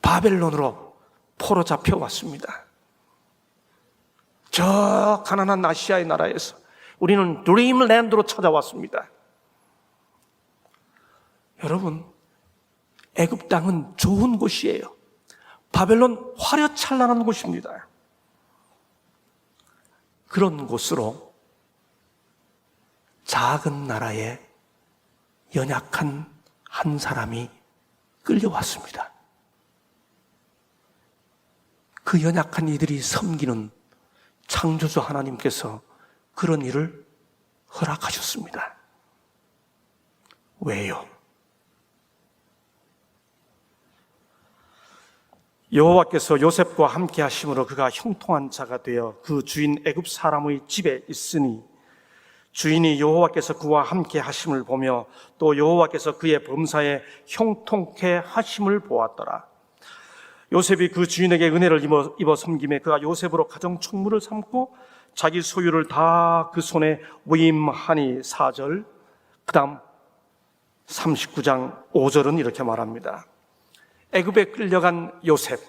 바벨론으로 포로 잡혀왔습니다. 저 가난한 아시아의 나라에서 우리는 드림랜드로 찾아왔습니다. 여러분, 애굽 땅은 좋은 곳이에요. 바벨론 화려찬란한 곳입니다. 그런 곳으로 작은 나라의 연약한 한 사람이 끌려왔습니다. 그 연약한 이들이 섬기는 창조주 하나님께서 그런 일을 허락하셨습니다. 왜요? 여호와께서 요셉과 함께 하심으로 그가 형통한 자가 되어 그 주인 애굽 사람의 집에 있으니 주인이 여호와께서 그와 함께 하심을 보며 또 여호와께서 그의 범사에 형통케 하심을 보았더라. 요셉이 그 주인에게 은혜를 입어 섬김에 그가 요셉으로 가정 총무를 삼고 자기 소유를 다 그 손에 위임하니 4절, 그 다음 39장 5절은 이렇게 말합니다. 애굽에 끌려간 요셉,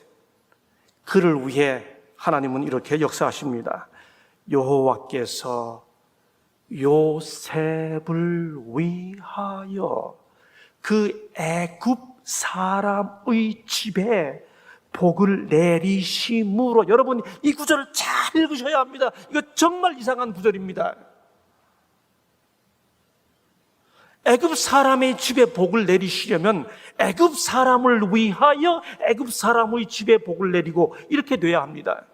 그를 위해 하나님은 이렇게 역사하십니다. 여호와께서 요셉을 위하여 그 애굽 사람의 집에 복을 내리심으로. 여러분, 이 구절을 잘 읽으셔야 합니다. 이거 정말 이상한 구절입니다. 애굽 사람의 집에 복을 내리시려면 애굽 사람을 위하여 애굽 사람의 집에 복을 내리고 이렇게 돼야 합니다.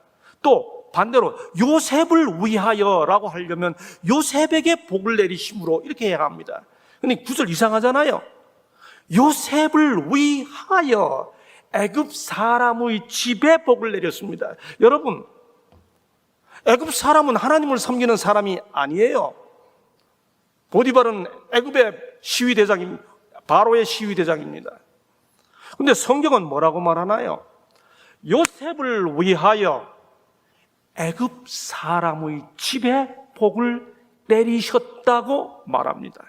또 반대로 요셉을 위하여라고 하려면 요셉에게 복을 내리심으로 이렇게 해야 합니다. 근데 구절 이상하잖아요. 요셉을 위하여 애굽 사람의 집에 복을 내렸습니다. 여러분, 애굽 사람은 하나님을 섬기는 사람이 아니에요. 보디발은 애굽의 시위대장입니다. 바로의 시위대장입니다. 근데 성경은 뭐라고 말하나요? 요셉을 위하여 애굽 사람의 집에 복을 내리셨다고 말합니다.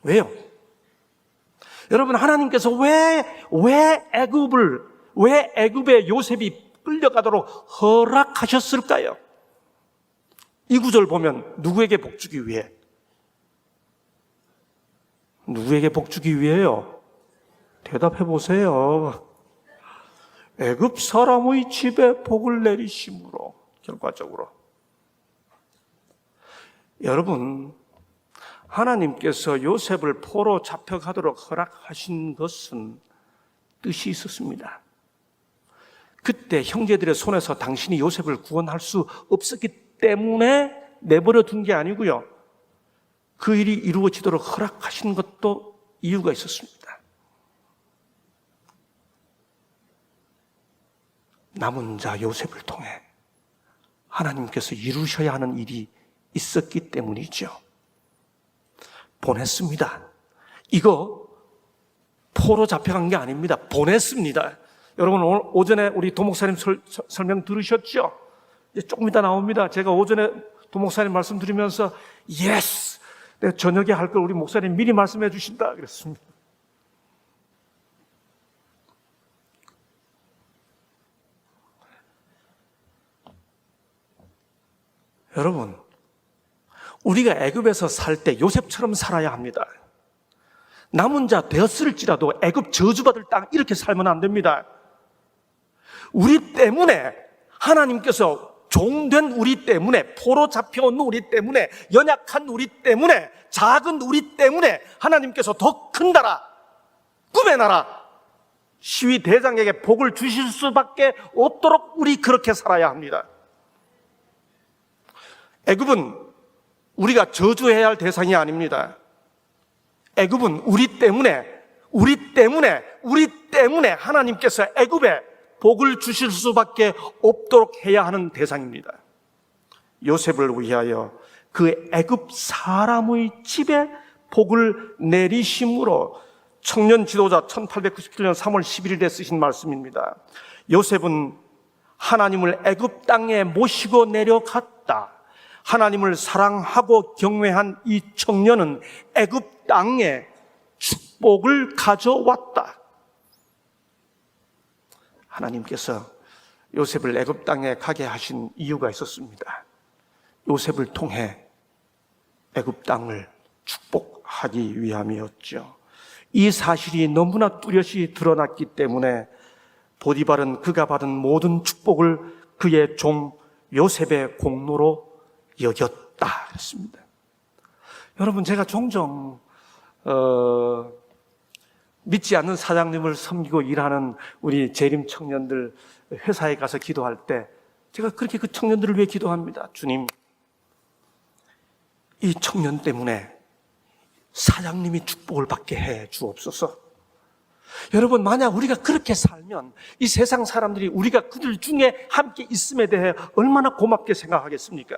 왜요? 여러분, 하나님께서 왜 애굽에 요셉이 끌려가도록 허락하셨을까요? 이 구절 보면 누구에게 복 주기 위해? 누구에게 복 주기 위해요? 대답해 보세요. 애굽 사람의 집에 복을 내리심으로, 결과적으로. 여러분, 하나님께서 요셉을 포로 잡혀가도록 허락하신 것은 뜻이 있었습니다. 그때 형제들의 손에서 당신이 요셉을 구원할 수 없었기 때문에 내버려 둔 게 아니고요. 그 일이 이루어지도록 허락하신 것도 이유가 있었습니다. 남은 자 요셉을 통해 하나님께서 이루셔야 하는 일이 있었기 때문이죠. 보냈습니다. 이거 포로 잡혀간 게 아닙니다. 보냈습니다. 여러분, 오늘 오전에 우리 도목사님 설명 들으셨죠? 이제 조금 이따 나옵니다. 제가 오전에 도목사님 말씀 드리면서 예스! 내가 저녁에 할 걸 우리 목사님 미리 말씀해 주신다 그랬습니다. 여러분, 우리가 애굽에서 살 때 요셉처럼 살아야 합니다. 남은 자 되었을지라도 애굽 저주받을 땅 이렇게 살면 안 됩니다. 우리 때문에 하나님께서 종된 우리 때문에, 포로 잡혀온 우리 때문에, 연약한 우리 때문에, 작은 우리 때문에 하나님께서 더 큰 나라, 꿈의 나라, 시위 대장에게 복을 주실 수밖에 없도록 우리 그렇게 살아야 합니다. 애굽은 우리가 저주해야 할 대상이 아닙니다. 애굽은 우리 때문에 하나님께서 애굽에 복을 주실 수밖에 없도록 해야 하는 대상입니다. 요셉을 위하여 그 애굽 사람의 집에 복을 내리심으로 청년 지도자 1897년 3월 11일에 쓰신 말씀입니다. 요셉은 하나님을 애굽 땅에 모시고 내려갔다. 하나님을 사랑하고 경외한 이 청년은 애굽 땅에 축복을 가져왔다. 하나님께서 요셉을 애굽 땅에 가게 하신 이유가 있었습니다. 요셉을 통해 애굽 땅을 축복하기 위함이었죠. 이 사실이 너무나 뚜렷이 드러났기 때문에 보디발은 그가 받은 모든 축복을 그의 종 요셉의 공로로 여겼다 했습니다. 여러분, 제가 종종 믿지 않는 사장님을 섬기고 일하는 우리 재림 청년들 회사에 가서 기도할 때 제가 그렇게 그 청년들을 위해 기도합니다. 주님, 이 청년 때문에 사장님이 축복을 받게 해 주옵소서. 여러분, 만약 우리가 그렇게 살면 이 세상 사람들이 우리가 그들 중에 함께 있음에 대해 얼마나 고맙게 생각하겠습니까?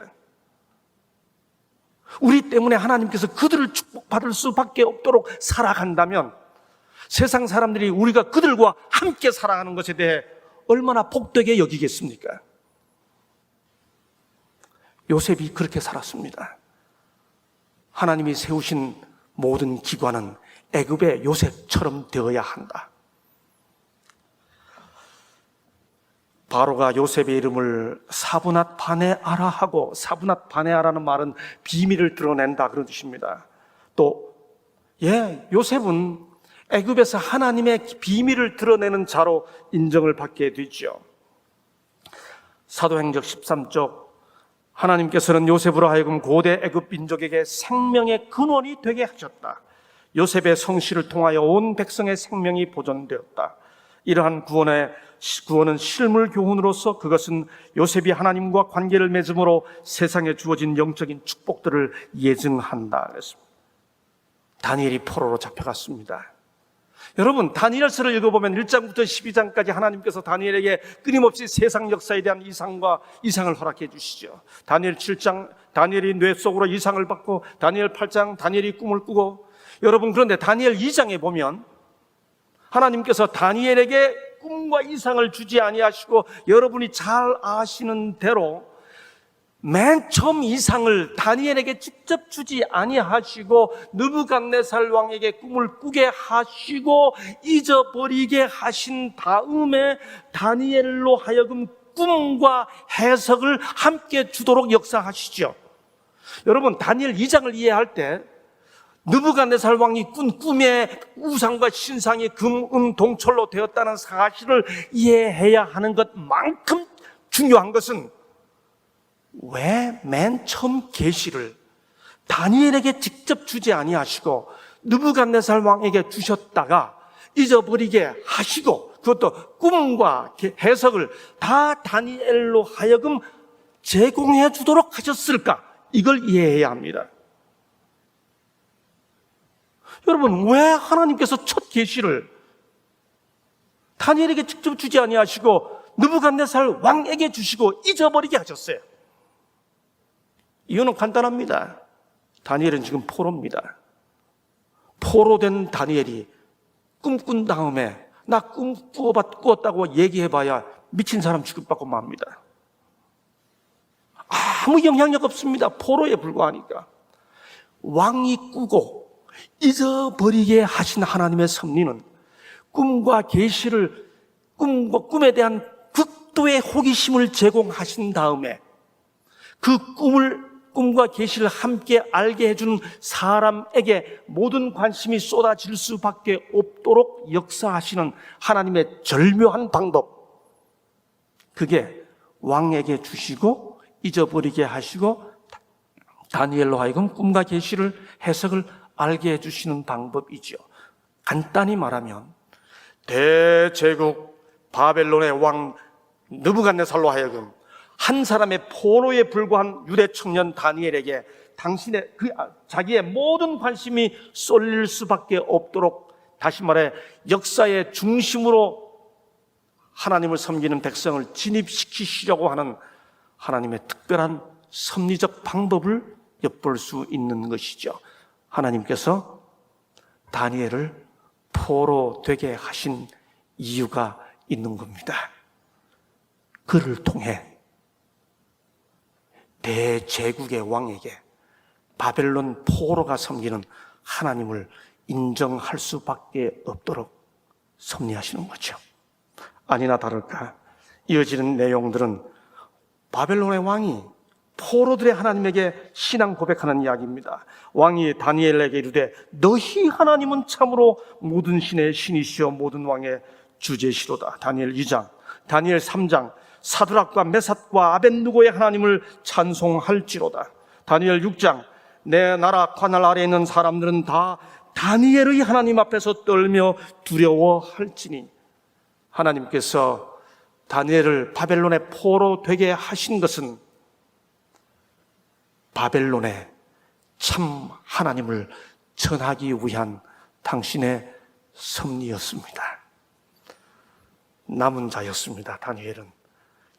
우리 때문에 하나님께서 그들을 축복받을 수밖에 없도록 살아간다면 세상 사람들이 우리가 그들과 함께 살아가는 것에 대해 얼마나 복되게 여기겠습니까? 요셉이 그렇게 살았습니다. 하나님이 세우신 모든 기관은 애굽의 요셉처럼 되어야 한다. 바로가 요셉의 이름을 사브낫 바네아라 하고, 사브낫 바네아라는 말은 비밀을 드러낸다 그런 뜻입니다. 또 요셉은 애굽에서 하나님의 비밀을 드러내는 자로 인정을 받게 되죠. 사도행적 13쪽, 하나님께서는 요셉으로 하여금 고대 애굽 민족에게 생명의 근원이 되게 하셨다. 요셉의 성실을 통하여 온 백성의 생명이 보존되었다. 이러한 구원은 실물 교훈으로서 그것은 요셉이 하나님과 관계를 맺음으로 세상에 주어진 영적인 축복들을 예증한다 그랬습니다. 다니엘이 포로로 잡혀갔습니다. 여러분, 다니엘서를 읽어보면 1장부터 12장까지 하나님께서 다니엘에게 끊임없이 세상 역사에 대한 이상을 허락해 주시죠. 다니엘 7장, 다니엘이 뇌 속으로 이상을 받고, 다니엘 8장, 다니엘이 꿈을 꾸고. 여러분, 그런데 다니엘 2장에 보면 하나님께서 다니엘에게 꿈과 이상을 주지 아니하시고, 여러분이 잘 아시는 대로 맨 처음 이상을 다니엘에게 직접 주지 아니하시고 느부갓네살 왕에게 꿈을 꾸게 하시고 잊어버리게 하신 다음에 다니엘로 하여금 꿈과 해석을 함께 주도록 역사하시죠. 여러분, 다니엘 2장을 이해할 때 느부갓네살 왕이 꾼 꿈의 우상과 신상이 금, 은, 동철로 되었다는 사실을 이해해야 하는 것만큼 중요한 것은 왜 맨 처음 계시를 다니엘에게 직접 주지 아니하시고 느부갓네살 왕에게 주셨다가 잊어버리게 하시고 그것도 꿈과 해석을 다 다니엘로 하여금 제공해 주도록 하셨을까? 이걸 이해해야 합니다. 여러분, 왜 하나님께서 첫 계시를 다니엘에게 직접 주지 아니하시고 느부갓네살 왕에게 주시고 잊어버리게 하셨어요? 이유는 간단합니다. 다니엘은 지금 포로입니다. 포로된 다니엘이 꿈 꾼 다음에 나 꿈 꾸었다고 얘기해봐야 미친 사람 취급받고 맙니다. 아무 영향력 없습니다. 포로에 불과하니까. 왕이 꾸고 잊어버리게 하신 하나님의 섭리는 꿈과 계시를, 꿈에 대한 극도의 호기심을 제공하신 다음에 그 꿈과 계시를 함께 알게 해주는 사람에게 모든 관심이 쏟아질 수밖에 없도록 역사하시는 하나님의 절묘한 방법, 그게 왕에게 주시고 잊어버리게 하시고 다니엘로 하여금 꿈과 계시를 해석을 알게 해주시는 방법이죠. 간단히 말하면 대제국 바벨론의 왕 느부갓네살로 하여금 한 사람의 포로에 불과한 유대 청년 다니엘에게 자기의 모든 관심이 쏠릴 수밖에 없도록, 다시 말해 역사의 중심으로 하나님을 섬기는 백성을 진입시키시려고 하는 하나님의 특별한 섭리적 방법을 엿볼 수 있는 것이죠. 하나님께서 다니엘을 포로 되게 하신 이유가 있는 겁니다. 그를 통해 대제국의 왕에게 바벨론 포로가 섬기는 하나님을 인정할 수밖에 없도록 섭리하시는 거죠. 아니나 다를까 이어지는 내용들은 바벨론의 왕이 포로들의 하나님에게 신앙 고백하는 이야기입니다. 왕이 다니엘에게 이르되 너희 하나님은 참으로 모든 신의 신이시여 모든 왕의 주제시로다. 다니엘 2장, 다니엘 3장, 사드락과 메삭과 아벳느고의 하나님을 찬송할지로다. 다니엘 6장, 내 나라 관할 아래에 있는 사람들은 다 다니엘의 하나님 앞에서 떨며 두려워할지니. 하나님께서 다니엘을 바벨론의 포로 되게 하신 것은 바벨론에 참 하나님을 전하기 위한 당신의 섭리였습니다. 남은 자였습니다. 다니엘은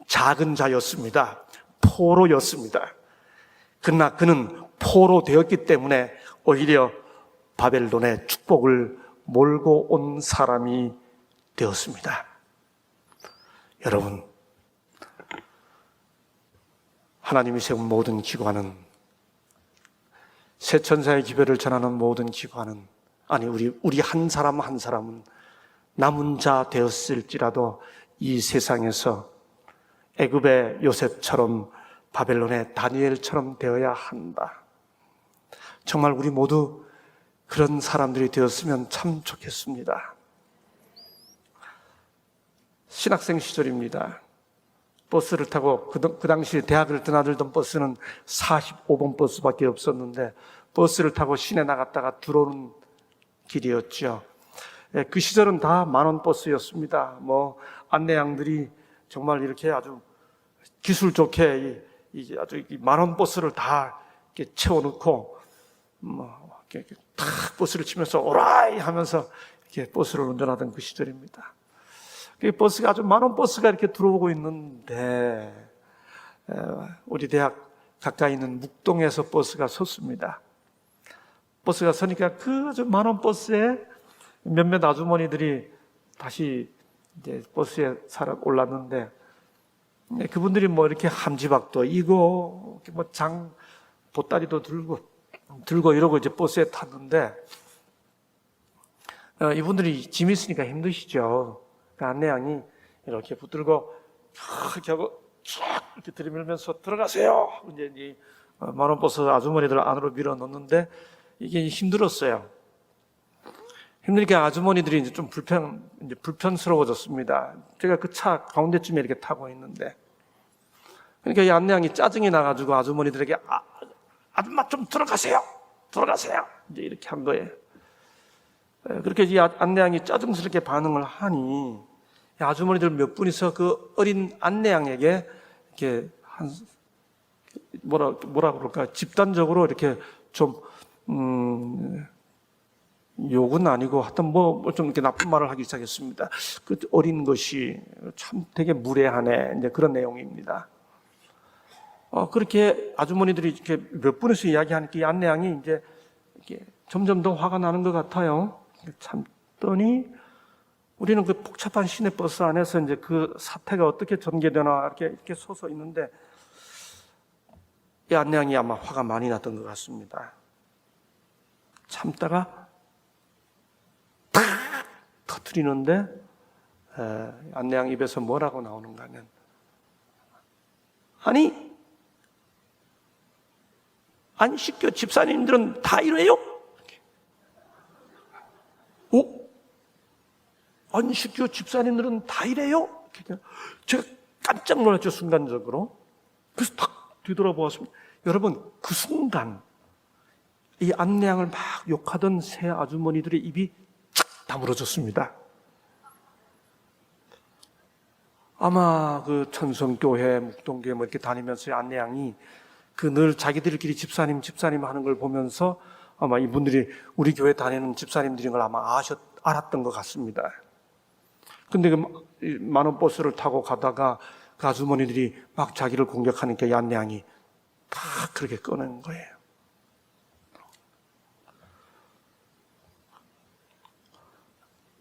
작은 자였습니다. 포로였습니다. 그러나 그는 포로 되었기 때문에 오히려 바벨론의 축복을 몰고 온 사람이 되었습니다. 여러분, 하나님이 세운 모든 기관은, 새 천사의 기별을 전하는 모든 기관은, 아니 우리 한 사람 한 사람은 남은 자 되었을지라도 이 세상에서 애굽의 요셉처럼 바벨론의 다니엘처럼 되어야 한다. 정말 우리 모두 그런 사람들이 되었으면 참 좋겠습니다. 신학생 시절입니다. 버스를 타고 그 당시 대학을 드나들던 버스는 45번 버스밖에 없었는데 버스를 타고 시내 나갔다가 들어오는 길이었죠. 그 시절은 다 만원 버스였습니다. 안내양들이 정말 이렇게 아주 기술 좋게 아주 만원 버스를 다 이렇게 채워놓고 이렇게 탁 버스를 치면서 오라이 하면서 이렇게 버스를 운전하던 그 시절입니다. 그 버스가 아주 만원 버스가 이렇게 들어오고 있는데 우리 대학 가까이 있는 묵동에서 버스가 섰습니다. 버스가 서니까 그 아주 만원 버스에 몇몇 아주머니들이 다시 이제 버스에 올랐는데 그분들이 이렇게 함지박도 이고 장 보따리도 들고 이러고 이제 버스에 탔는데 이분들이 짐이 있으니까 힘드시죠. 그 안내양이 이렇게 붙들고 이렇게 하고 쫙 이렇게 들이밀면서 들어가세요. 이제 이 만원 버스 아주머니들 안으로 밀어 넣는데 이게 힘들었어요. 힘드니까 아주머니들이 이제 좀 불편스러워졌습니다. 제가 그 차 가운데쯤에 이렇게 타고 있는데, 그러니까 이 안내양이 짜증이 나가지고 아주머니들에게 아줌마 좀 들어가세요. 이제 이렇게 한 거예요. 그렇게 이 안내양이 짜증스럽게 반응을 하니 아주머니들 몇 분이서 그 어린 안내양에게 이렇게 뭐라 그럴까, 집단적으로 이렇게 좀 욕은 아니고 하여튼 좀 이렇게 나쁜 말을 하기 시작했습니다. 그 어린 것이 참 되게 무례하네, 이제 그런 내용입니다. 그렇게 아주머니들이 이렇게 몇 분에서 이야기하니까 이 안내양이 이제 이렇게 점점 더 화가 나는 것 같아요. 참더니 우리는 그 복잡한 시내버스 안에서 이제 그 사태가 어떻게 전개되나 이렇게 서서 있는데 이 안내양이 아마 화가 많이 났던 것 같습니다. 참다가 탁 터뜨리는데 안내양 입에서 뭐라고 나오는가 하면 아니 안식교 집사님들은 다 이래요? 안식교 집사님들은 다 이래요? 제가 깜짝 놀랐죠, 순간적으로. 그래서 탁 뒤돌아보았습니다. 여러분, 그 순간 이 안내양을 막 욕하던 새 아주머니들의 입이 착 다물어졌습니다. 아마 그 천성교회, 묵동교회 이렇게 다니면서 안내양이 그 늘 자기들끼리 집사님 하는 걸 보면서 아마 이분들이 우리 교회 다니는 집사님들인 걸 아마 알았던 것 같습니다. 근데 그 만원 버스를 타고 가다가 그 아주머니들이 막 자기를 공격하니까 이 안내양이 다 그렇게 꺼낸 거예요.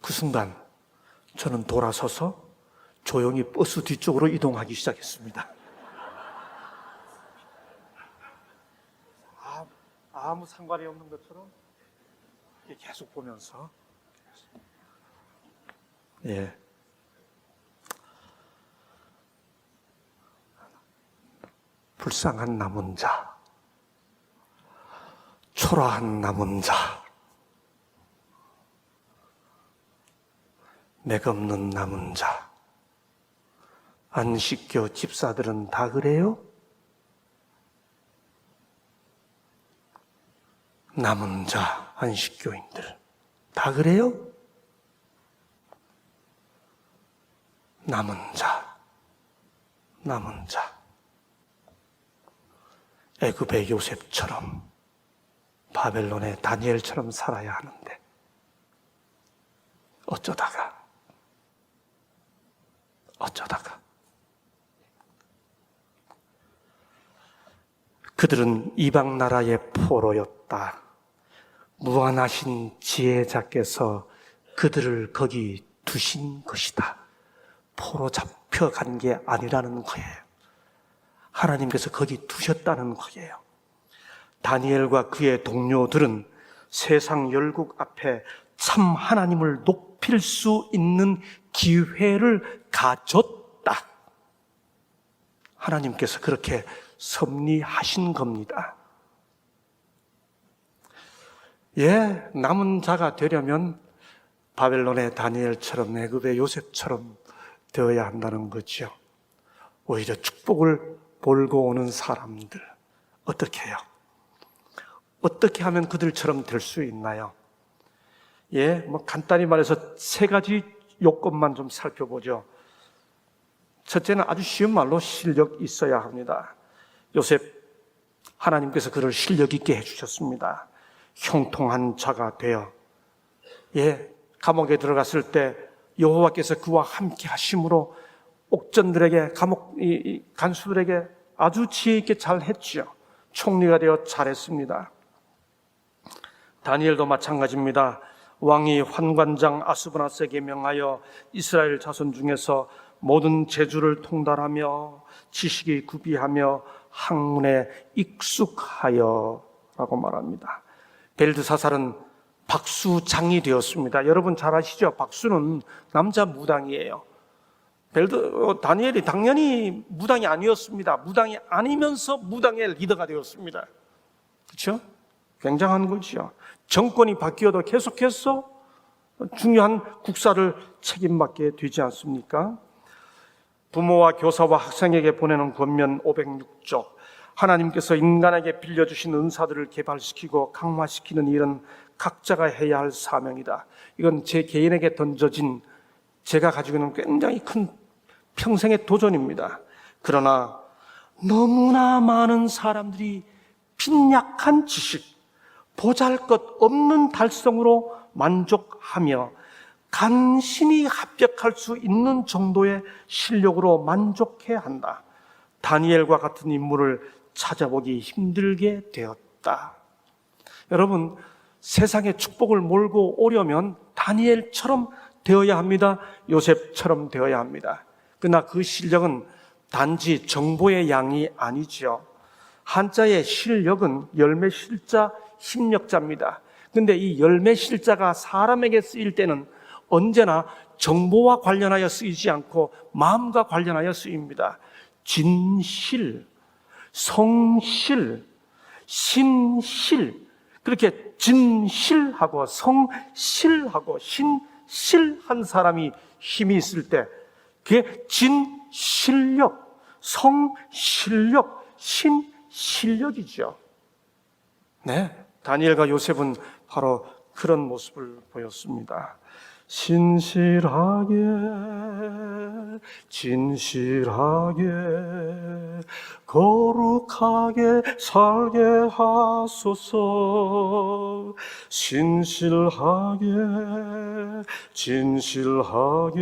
그 순간 저는 돌아서서 조용히 버스 뒤쪽으로 이동하기 시작했습니다. 아무 상관이 없는 것처럼 계속 보면서 불쌍한 남은 자, 초라한 남은 자, 맥없는 남은 자, 안식교 집사들은 다 그래요? 남은 자, 안식교인들 다 그래요? 남은 자, 남은 자. 애굽의 요셉처럼 바벨론의 다니엘처럼 살아야 하는데 어쩌다가 그들은 이방 나라의 포로였다. 무한하신 지혜자께서 그들을 거기 두신 것이다. 포로 잡혀간 게 아니라는 거예요. 하나님께서 거기 두셨다는 거예요. 다니엘과 그의 동료들은 세상 열국 앞에 참 하나님을 높일 수 있는 기회를 가졌다. 하나님께서 그렇게 섭리하신 겁니다. 남은 자가 되려면 바벨론의 다니엘처럼 애굽의 요셉처럼 되어야 한다는 거죠. 오히려 축복을 몰고 오는 사람들 어떻게 해요? 어떻게 하면 그들처럼 될 수 있나요? 간단히 말해서 세 가지 요건만 좀 살펴보죠. 첫째는 아주 쉬운 말로 실력 있어야 합니다. 요셉, 하나님께서 그를 실력 있게 해주셨습니다. 형통한 자가 되어 감옥에 들어갔을 때 여호와께서 그와 함께 하심으로 옥전들에게 감옥 간수들에게 아주 지혜 있게 잘 했죠. 총리가 되어 잘했습니다. 다니엘도 마찬가지입니다. 왕이 환관장 아스브나스에게 명하여 이스라엘 자손 중에서 모든 재주를 통달하며 지식이 구비하며 학문에 익숙하여 라고 말합니다. 벨드사살은 박수장이 되었습니다. 여러분 잘 아시죠? 박수는 남자 무당이에요. 다니엘이 당연히 무당이 아니었습니다. 무당이 아니면서 무당의 리더가 되었습니다. 그렇죠? 굉장한 거죠. 정권이 바뀌어도 계속해서 중요한 국사를 책임받게 되지 않습니까? 부모와 교사와 학생에게 보내는 권면 506쪽. 하나님께서 인간에게 빌려주신 은사들을 개발시키고 강화시키는 일은 각자가 해야 할 사명이다. 이건 제 개인에게 던져진 제가 가지고 있는 굉장히 큰 평생의 도전입니다. 그러나 너무나 많은 사람들이 빈약한 지식, 보잘것없는 달성으로 만족하며 간신히 합격할 수 있는 정도의 실력으로 만족해야 한다. 다니엘과 같은 인물을 찾아보기 힘들게 되었다. 여러분, 세상의 축복을 몰고 오려면 다니엘처럼 되어야 합니다. 요셉처럼 되어야 합니다. 그러나 그 실력은 단지 정보의 양이 아니죠. 한자의 실력은 열매실자, 힘력자입니다. 그런데 이 열매실자가 사람에게 쓰일 때는 언제나 정보와 관련하여 쓰이지 않고 마음과 관련하여 쓰입니다. 진실, 성실, 신실, 그렇게 진실하고 성실하고 신실한 사람이 힘이 있을 때 그게 진실력, 성실력, 신실력이죠. 다니엘과 요셉은 바로 그런 모습을 보였습니다. 신실하게 진실하게 거룩하게 살게 하소서. 신실하게 진실하게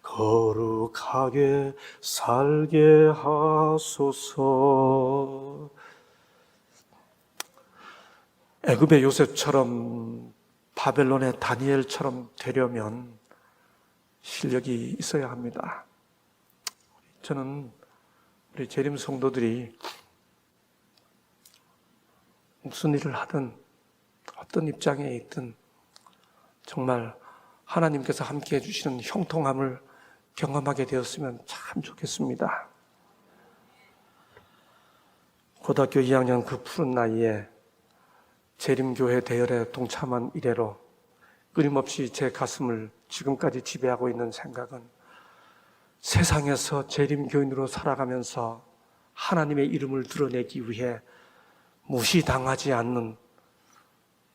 거룩하게 살게 하소서. 애굽의 요셉처럼 바벨론의 다니엘처럼 되려면 실력이 있어야 합니다. 저는 우리 재림 성도들이 무슨 일을 하든 어떤 입장에 있든 정말 하나님께서 함께 해주시는 형통함을 경험하게 되었으면 참 좋겠습니다. 고등학교 2학년 그 푸른 나이에 재림교회 대열에 동참한 이래로 끊임없이 제 가슴을 지금까지 지배하고 있는 생각은 세상에서 재림교인으로 살아가면서 하나님의 이름을 드러내기 위해 무시당하지 않는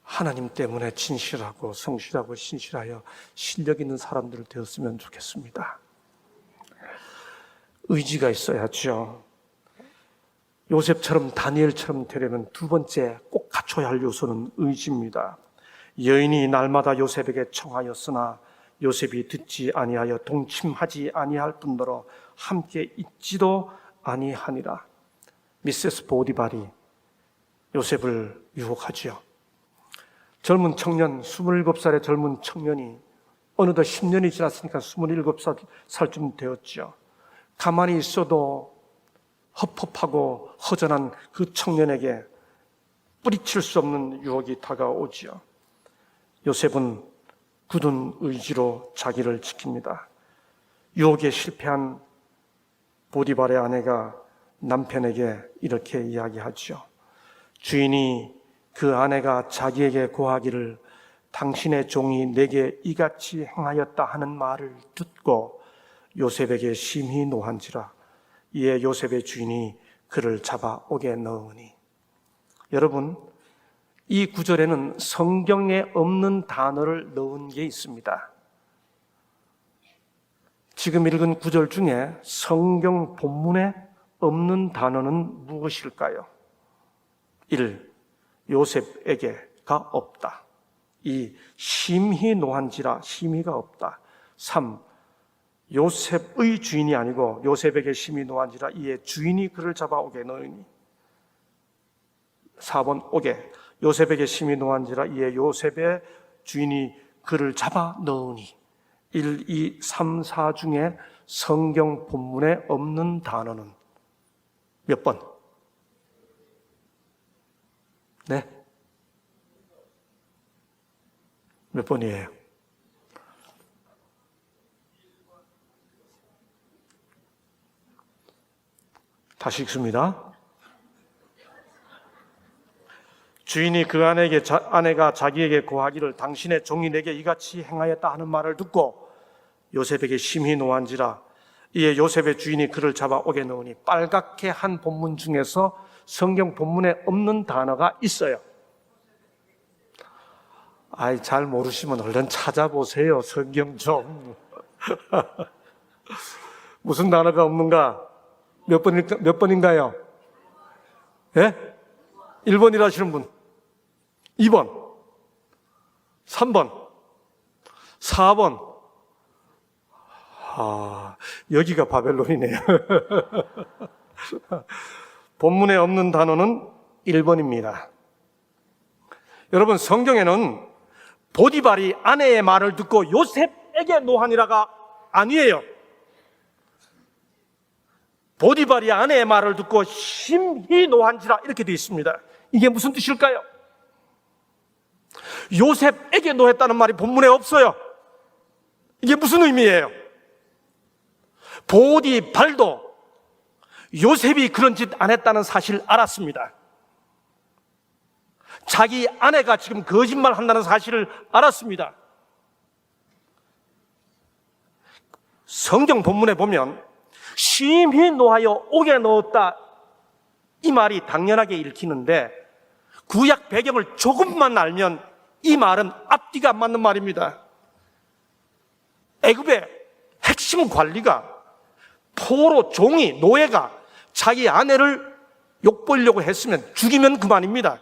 하나님 때문에 진실하고 성실하고 신실하여 실력 있는 사람들 되었으면 좋겠습니다. 의지가 있어야죠. 요셉처럼 다니엘처럼 되려면 두 번째 꼭 갖춰야 할 요소는 의지입니다. 여인이 날마다 요셉에게 청하였으나 요셉이 듣지 아니하여 동침하지 아니할 뿐더러 함께 있지도 아니하니라. 미세스 보디발이 요셉을 유혹하지요. 젊은 청년, 27살의 젊은 청년이 어느덧 10년이 지났으니까 27살쯤 되었죠. 가만히 있어도 헛헛하고 허전한 그 청년에게 뿌리칠 수 없는 유혹이 다가오지요. 요셉은 굳은 의지로 자기를 지킵니다. 유혹에 실패한 보디발의 아내가 남편에게 이렇게 이야기하죠. 주인이 그 아내가 자기에게 고하기를 당신의 종이 내게 이같이 행하였다 하는 말을 듣고 요셉에게 심히 노한지라. 이에 요셉의 주인이 그를 잡아 옥에 넣으니. 여러분, 이 구절에는 성경에 없는 단어를 넣은 게 있습니다. 지금 읽은 구절 중에 성경 본문에 없는 단어는 무엇일까요? 1. 요셉에게가 없다. 2. 심히 노한지라. 심히가 없다. 3. 요셉의 주인이 아니고 요셉에게 심히 노한지라. 이에 주인이 그를 잡아 옥에 넣으니. 4번 옥에 요셉에게 심히 노한지라. 이에 요셉의 주인이 그를 잡아 넣으니. 1, 2, 3, 4 중에 성경 본문에 없는 단어는 몇 번? 네? 몇 번이에요? 다시 읽습니다. 주인이 그 아내가 자기에게 고하기를 당신의 종이 내게 이같이 행하였다 하는 말을 듣고 요셉에게 심히 노한지라. 이에 요셉의 주인이 그를 잡아 옥에 넣으니. 빨갛게 한 본문 중에서 성경 본문에 없는 단어가 있어요. 잘 모르시면 얼른 찾아보세요. 성경 좀. 무슨 단어가 없는가? 몇 번인가요? 예? 1번이라 하시는 분. 2번. 3번. 4번. 여기가 바벨론이네요. 본문에 없는 단어는 1번입니다. 여러분, 성경에는 보디발이 아내의 말을 듣고 요셉에게 노하니라가 아니에요. 보디발이 아내의 말을 듣고 심히 노한지라 이렇게 되어 있습니다. 이게 무슨 뜻일까요? 요셉에게 노했다는 말이 본문에 없어요. 이게 무슨 의미예요? 보디발도 요셉이 그런 짓 안 했다는 사실을 알았습니다. 자기 아내가 지금 거짓말 한다는 사실을 알았습니다. 성경 본문에 보면 심히 노하여 옥에 넣었다, 이 말이 당연하게 읽히는데 구약 배경을 조금만 알면 이 말은 앞뒤가 안 맞는 말입니다. 애굽의 핵심 관리가, 포로 종이, 노예가 자기 아내를 욕보이려고 했으면 죽이면 그만입니다.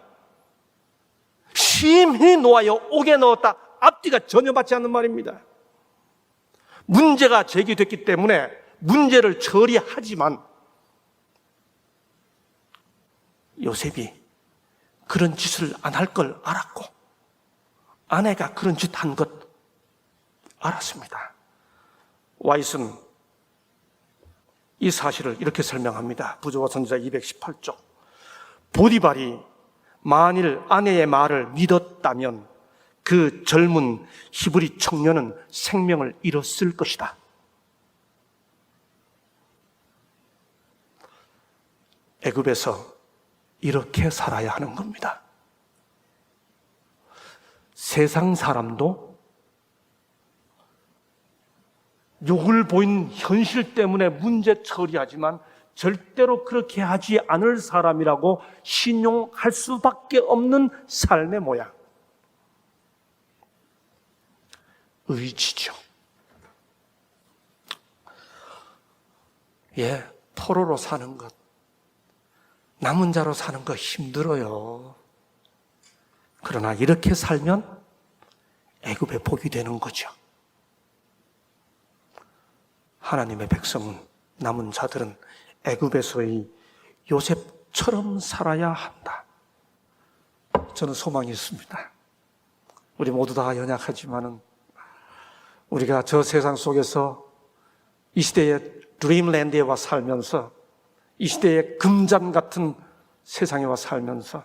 심히 노하여 옥에 넣었다, 앞뒤가 전혀 맞지 않는 말입니다. 문제가 제기됐기 때문에 문제를 처리하지만 요셉이 그런 짓을 안 할 걸 알았고 아내가 그런 짓 한 것 알았습니다. 와이스는 이 사실을 이렇게 설명합니다. 부조와 선지자 218쪽. 보디발이 만일 아내의 말을 믿었다면 그 젊은 히브리 청년은 생명을 잃었을 것이다. 애굽에서 이렇게 살아야 하는 겁니다. 세상 사람도 욕을 보인 현실 때문에 문제 처리하지만 절대로 그렇게 하지 않을 사람이라고 신용할 수밖에 없는 삶의 모양. 의지죠. 예, 포로로 사는 것, 남은 자로 사는 거 힘들어요. 그러나 이렇게 살면 애굽의 복이 되는 거죠. 하나님의 백성은, 남은 자들은 애굽에서의 요셉처럼 살아야 한다. 저는 소망이 있습니다. 우리 모두 다 연약하지만은 우리가 저 세상 속에서 이 시대의 드림랜드에 와 살면서, 이 시대의 금잔 같은 세상에 와 살면서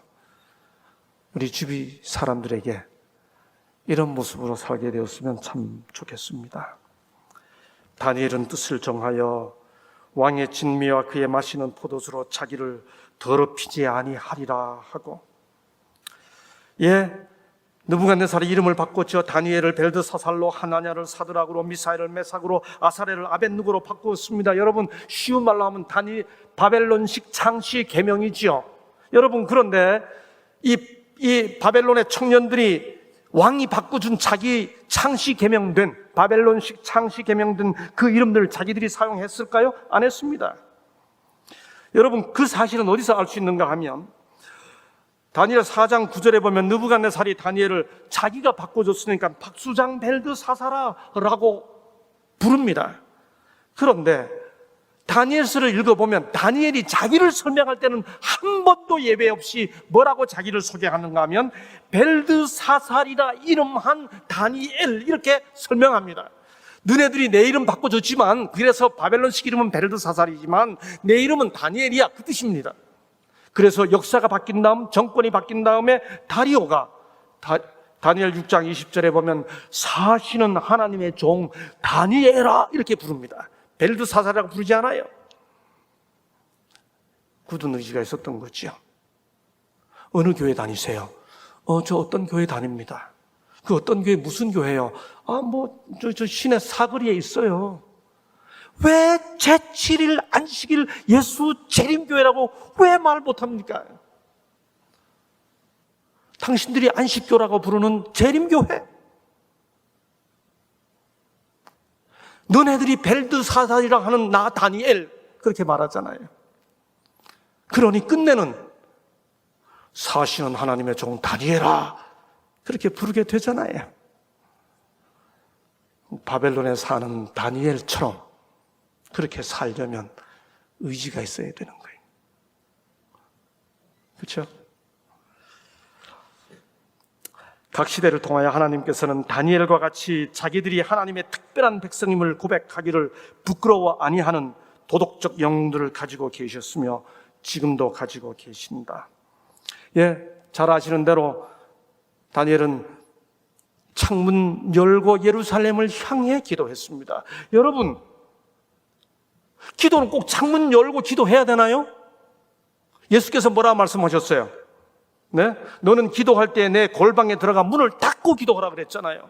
우리 주위 사람들에게 이런 모습으로 살게 되었으면 참 좋겠습니다. 다니엘은 뜻을 정하여 왕의 진미와 그의 마시는 포도주로 자기를 더럽히지 아니하리라 하고, 느부갓네살이 이름을 바꿨죠. 다니엘을 벨드사살로, 하나냐를 사드락으로, 미사엘을 메삭으로, 아사레를 아벳누고로 바꾸었습니다. 여러분, 쉬운 말로 하면 바벨론식 창시 계명이지요. 여러분, 그런데 이 바벨론의 청년들이 왕이 바꿔준 자기 창시 계명된, 바벨론식 창시 계명된 그 이름들을 자기들이 사용했을까요? 안 했습니다. 여러분, 그 사실은 어디서 알 수 있는가 하면 다니엘 4장 9절에 보면 느부갓네살이 다니엘을 자기가 바꿔줬으니까 박수장 벨드사사라라고 부릅니다. 그런데 다니엘서를 읽어보면 다니엘이 자기를 설명할 때는 한 번도 예외 없이 뭐라고 자기를 소개하는가 하면 벨드사살이라 이름한 다니엘, 이렇게 설명합니다. 너네들이 내 이름 바꿔줬지만, 그래서 바벨론식 이름은 벨드사살이지만 내 이름은 다니엘이야, 그 뜻입니다. 그래서 역사가 바뀐 다음, 정권이 바뀐 다음에 다리오가 다니엘 6장 20절에 보면 사시는 하나님의 종 다니엘아 이렇게 부릅니다. 벨드사살이라고 부르지 않아요. 굳은 의지가 있었던 거죠. 어느 교회 다니세요? 저 어떤 교회 다닙니다. 그 어떤 교회 무슨 교회요? 저 시내 사거리에 있어요. 왜 제7일 안식일 예수 재림교회라고 왜 말 못합니까? 당신들이 안식교라고 부르는 재림교회, 너네들이 벨드사살이라 하는 나 다니엘, 그렇게 말하잖아요. 그러니 끝내는 사시는 하나님의 종 다니엘아 그렇게 부르게 되잖아요. 바벨론에 사는 다니엘처럼 그렇게 살려면 의지가 있어야 되는 거예요. 그렇죠? 각 시대를 통하여 하나님께서는 다니엘과 같이 자기들이 하나님의 특별한 백성임을 고백하기를 부끄러워 아니하는 도덕적 영들을 가지고 계셨으며 지금도 가지고 계신다. 잘 아시는 대로 다니엘은 창문 열고 예루살렘을 향해 기도했습니다. 여러분, 기도는 꼭 창문 열고 기도해야 되나요? 예수께서 뭐라 말씀하셨어요? 네? 너는 기도할 때 내 골방에 들어가 문을 닫고 기도하라 그랬잖아요.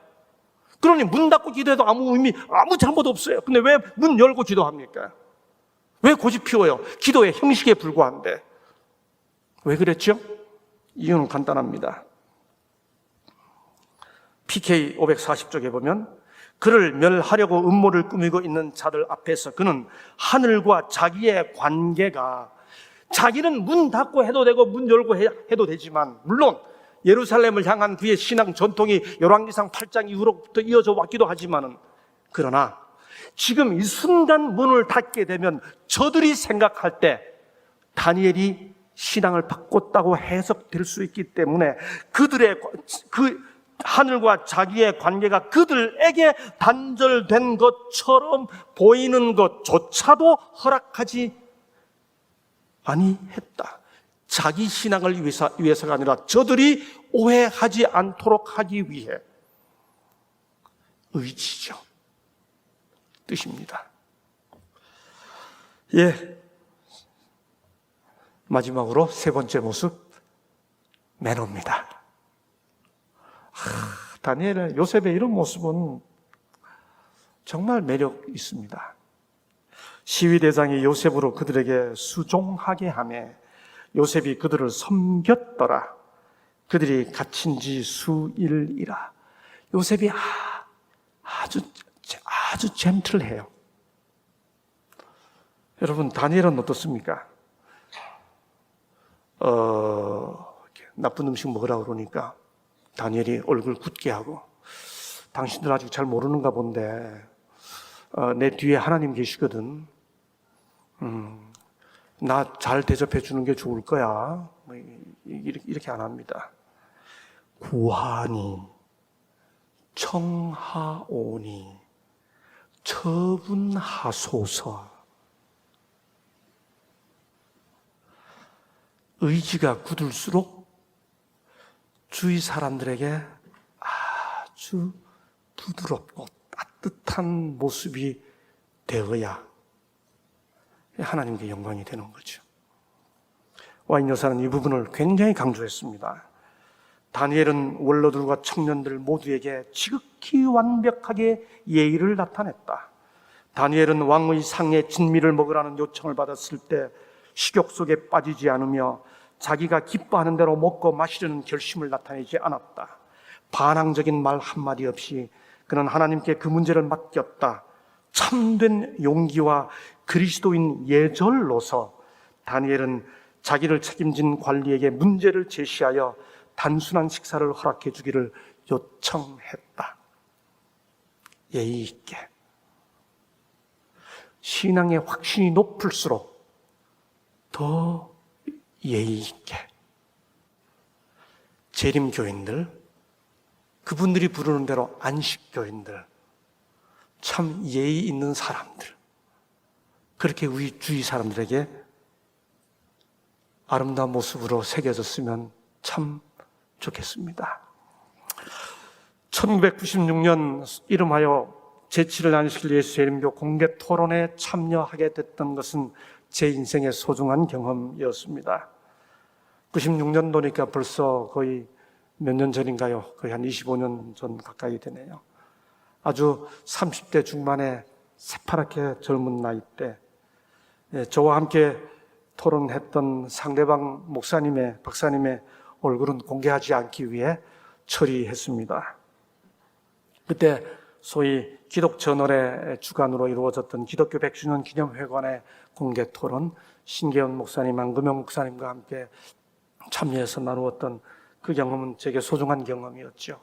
그러니 문 닫고 기도해도 아무 의미, 아무 잘못 없어요. 근데 왜 문 열고 기도합니까? 왜 고집 피워요? 기도의 형식에 불과한데. 왜 그랬죠? 이유는 간단합니다. PK 540쪽에 보면 그를 멸하려고 음모를 꾸미고 있는 자들 앞에서 그는 하늘과 자기의 관계가, 자기는 문 닫고 해도 되고 문 열고 해도 되지만, 물론 예루살렘을 향한 그의 신앙 전통이 열왕기상 8장 이후로부터 이어져 왔기도 하지만은, 그러나 지금 이 순간 문을 닫게 되면 저들이 생각할 때 다니엘이 신앙을 바꿨다고 해석될 수 있기 때문에 그들의 하늘과 자기의 관계가 그들에게 단절된 것처럼 보이는 것조차도 허락하지 아니했다. 자기 신앙을 위해서가 아니라 저들이 오해하지 않도록 하기 위해 의지죠. 뜻입니다. 마지막으로 세 번째 모습, 매너입니다. 다니엘의, 요셉의 이런 모습은 정말 매력 있습니다. 시위대장이 요셉으로 그들에게 수종하게 하매 요셉이 그들을 섬겼더라. 그들이 갇힌 지 수일이라. 요셉이 아주 젠틀해요. 여러분, 다니엘은 어떻습니까? 나쁜 음식 먹으라고 그러니까 다니엘이 얼굴 굳게 하고, 당신들 아직 잘 모르는가 본데 내 뒤에 하나님 계시거든. 나 잘 대접해 주는 게 좋을 거야. 뭐 이렇게 안 합니다. 구하니 청하오니 처분하소서. 의지가 굳을수록 주위 사람들에게 아주 부드럽고 따뜻한 모습이 되어야 하나님께 영광이 되는 거죠. 와인 여사는 이 부분을 굉장히 강조했습니다. 다니엘은 원로들과 청년들 모두에게 지극히 완벽하게 예의를 나타냈다. 다니엘은 왕의 상의 진미를 먹으라는 요청을 받았을 때 식욕 속에 빠지지 않으며 자기가 기뻐하는 대로 먹고 마시려는 결심을 나타내지 않았다. 반항적인 말 한마디 없이 그는 하나님께 그 문제를 맡겼다. 참된 용기와 그리스도인 예절로서 다니엘은 자기를 책임진 관리에게 문제를 제시하여 단순한 식사를 허락해 주기를 요청했다. 예의 있게. 신앙의 확신이 높을수록 더 예의 있게. 재림교인들, 그분들이 부르는 대로 안식교인들, 참 예의 있는 사람들, 그렇게 우리 주위 사람들에게 아름다운 모습으로 새겨졌으면 참 좋겠습니다. 1996년 이름하여 제7일 안식일 예수 재림교 공개 토론에 참여하게 됐던 것은 제 인생의 소중한 경험이었습니다. 96년도니까 벌써 거의 몇 년 전인가요? 거의 한 25년 전 가까이 되네요. 아주 30대 중반의 새파랗게 젊은 나이 때 저와 함께 토론했던 상대방 목사님의, 박사님의 얼굴은 공개하지 않기 위해 처리했습니다. 그때 소위 기독저널의 주관으로 이루어졌던 기독교 100주년 기념회관의 공개 토론, 신계원 목사님, 안금영 목사님과 함께 참여해서 나누었던 그 경험은 제게 소중한 경험이었죠.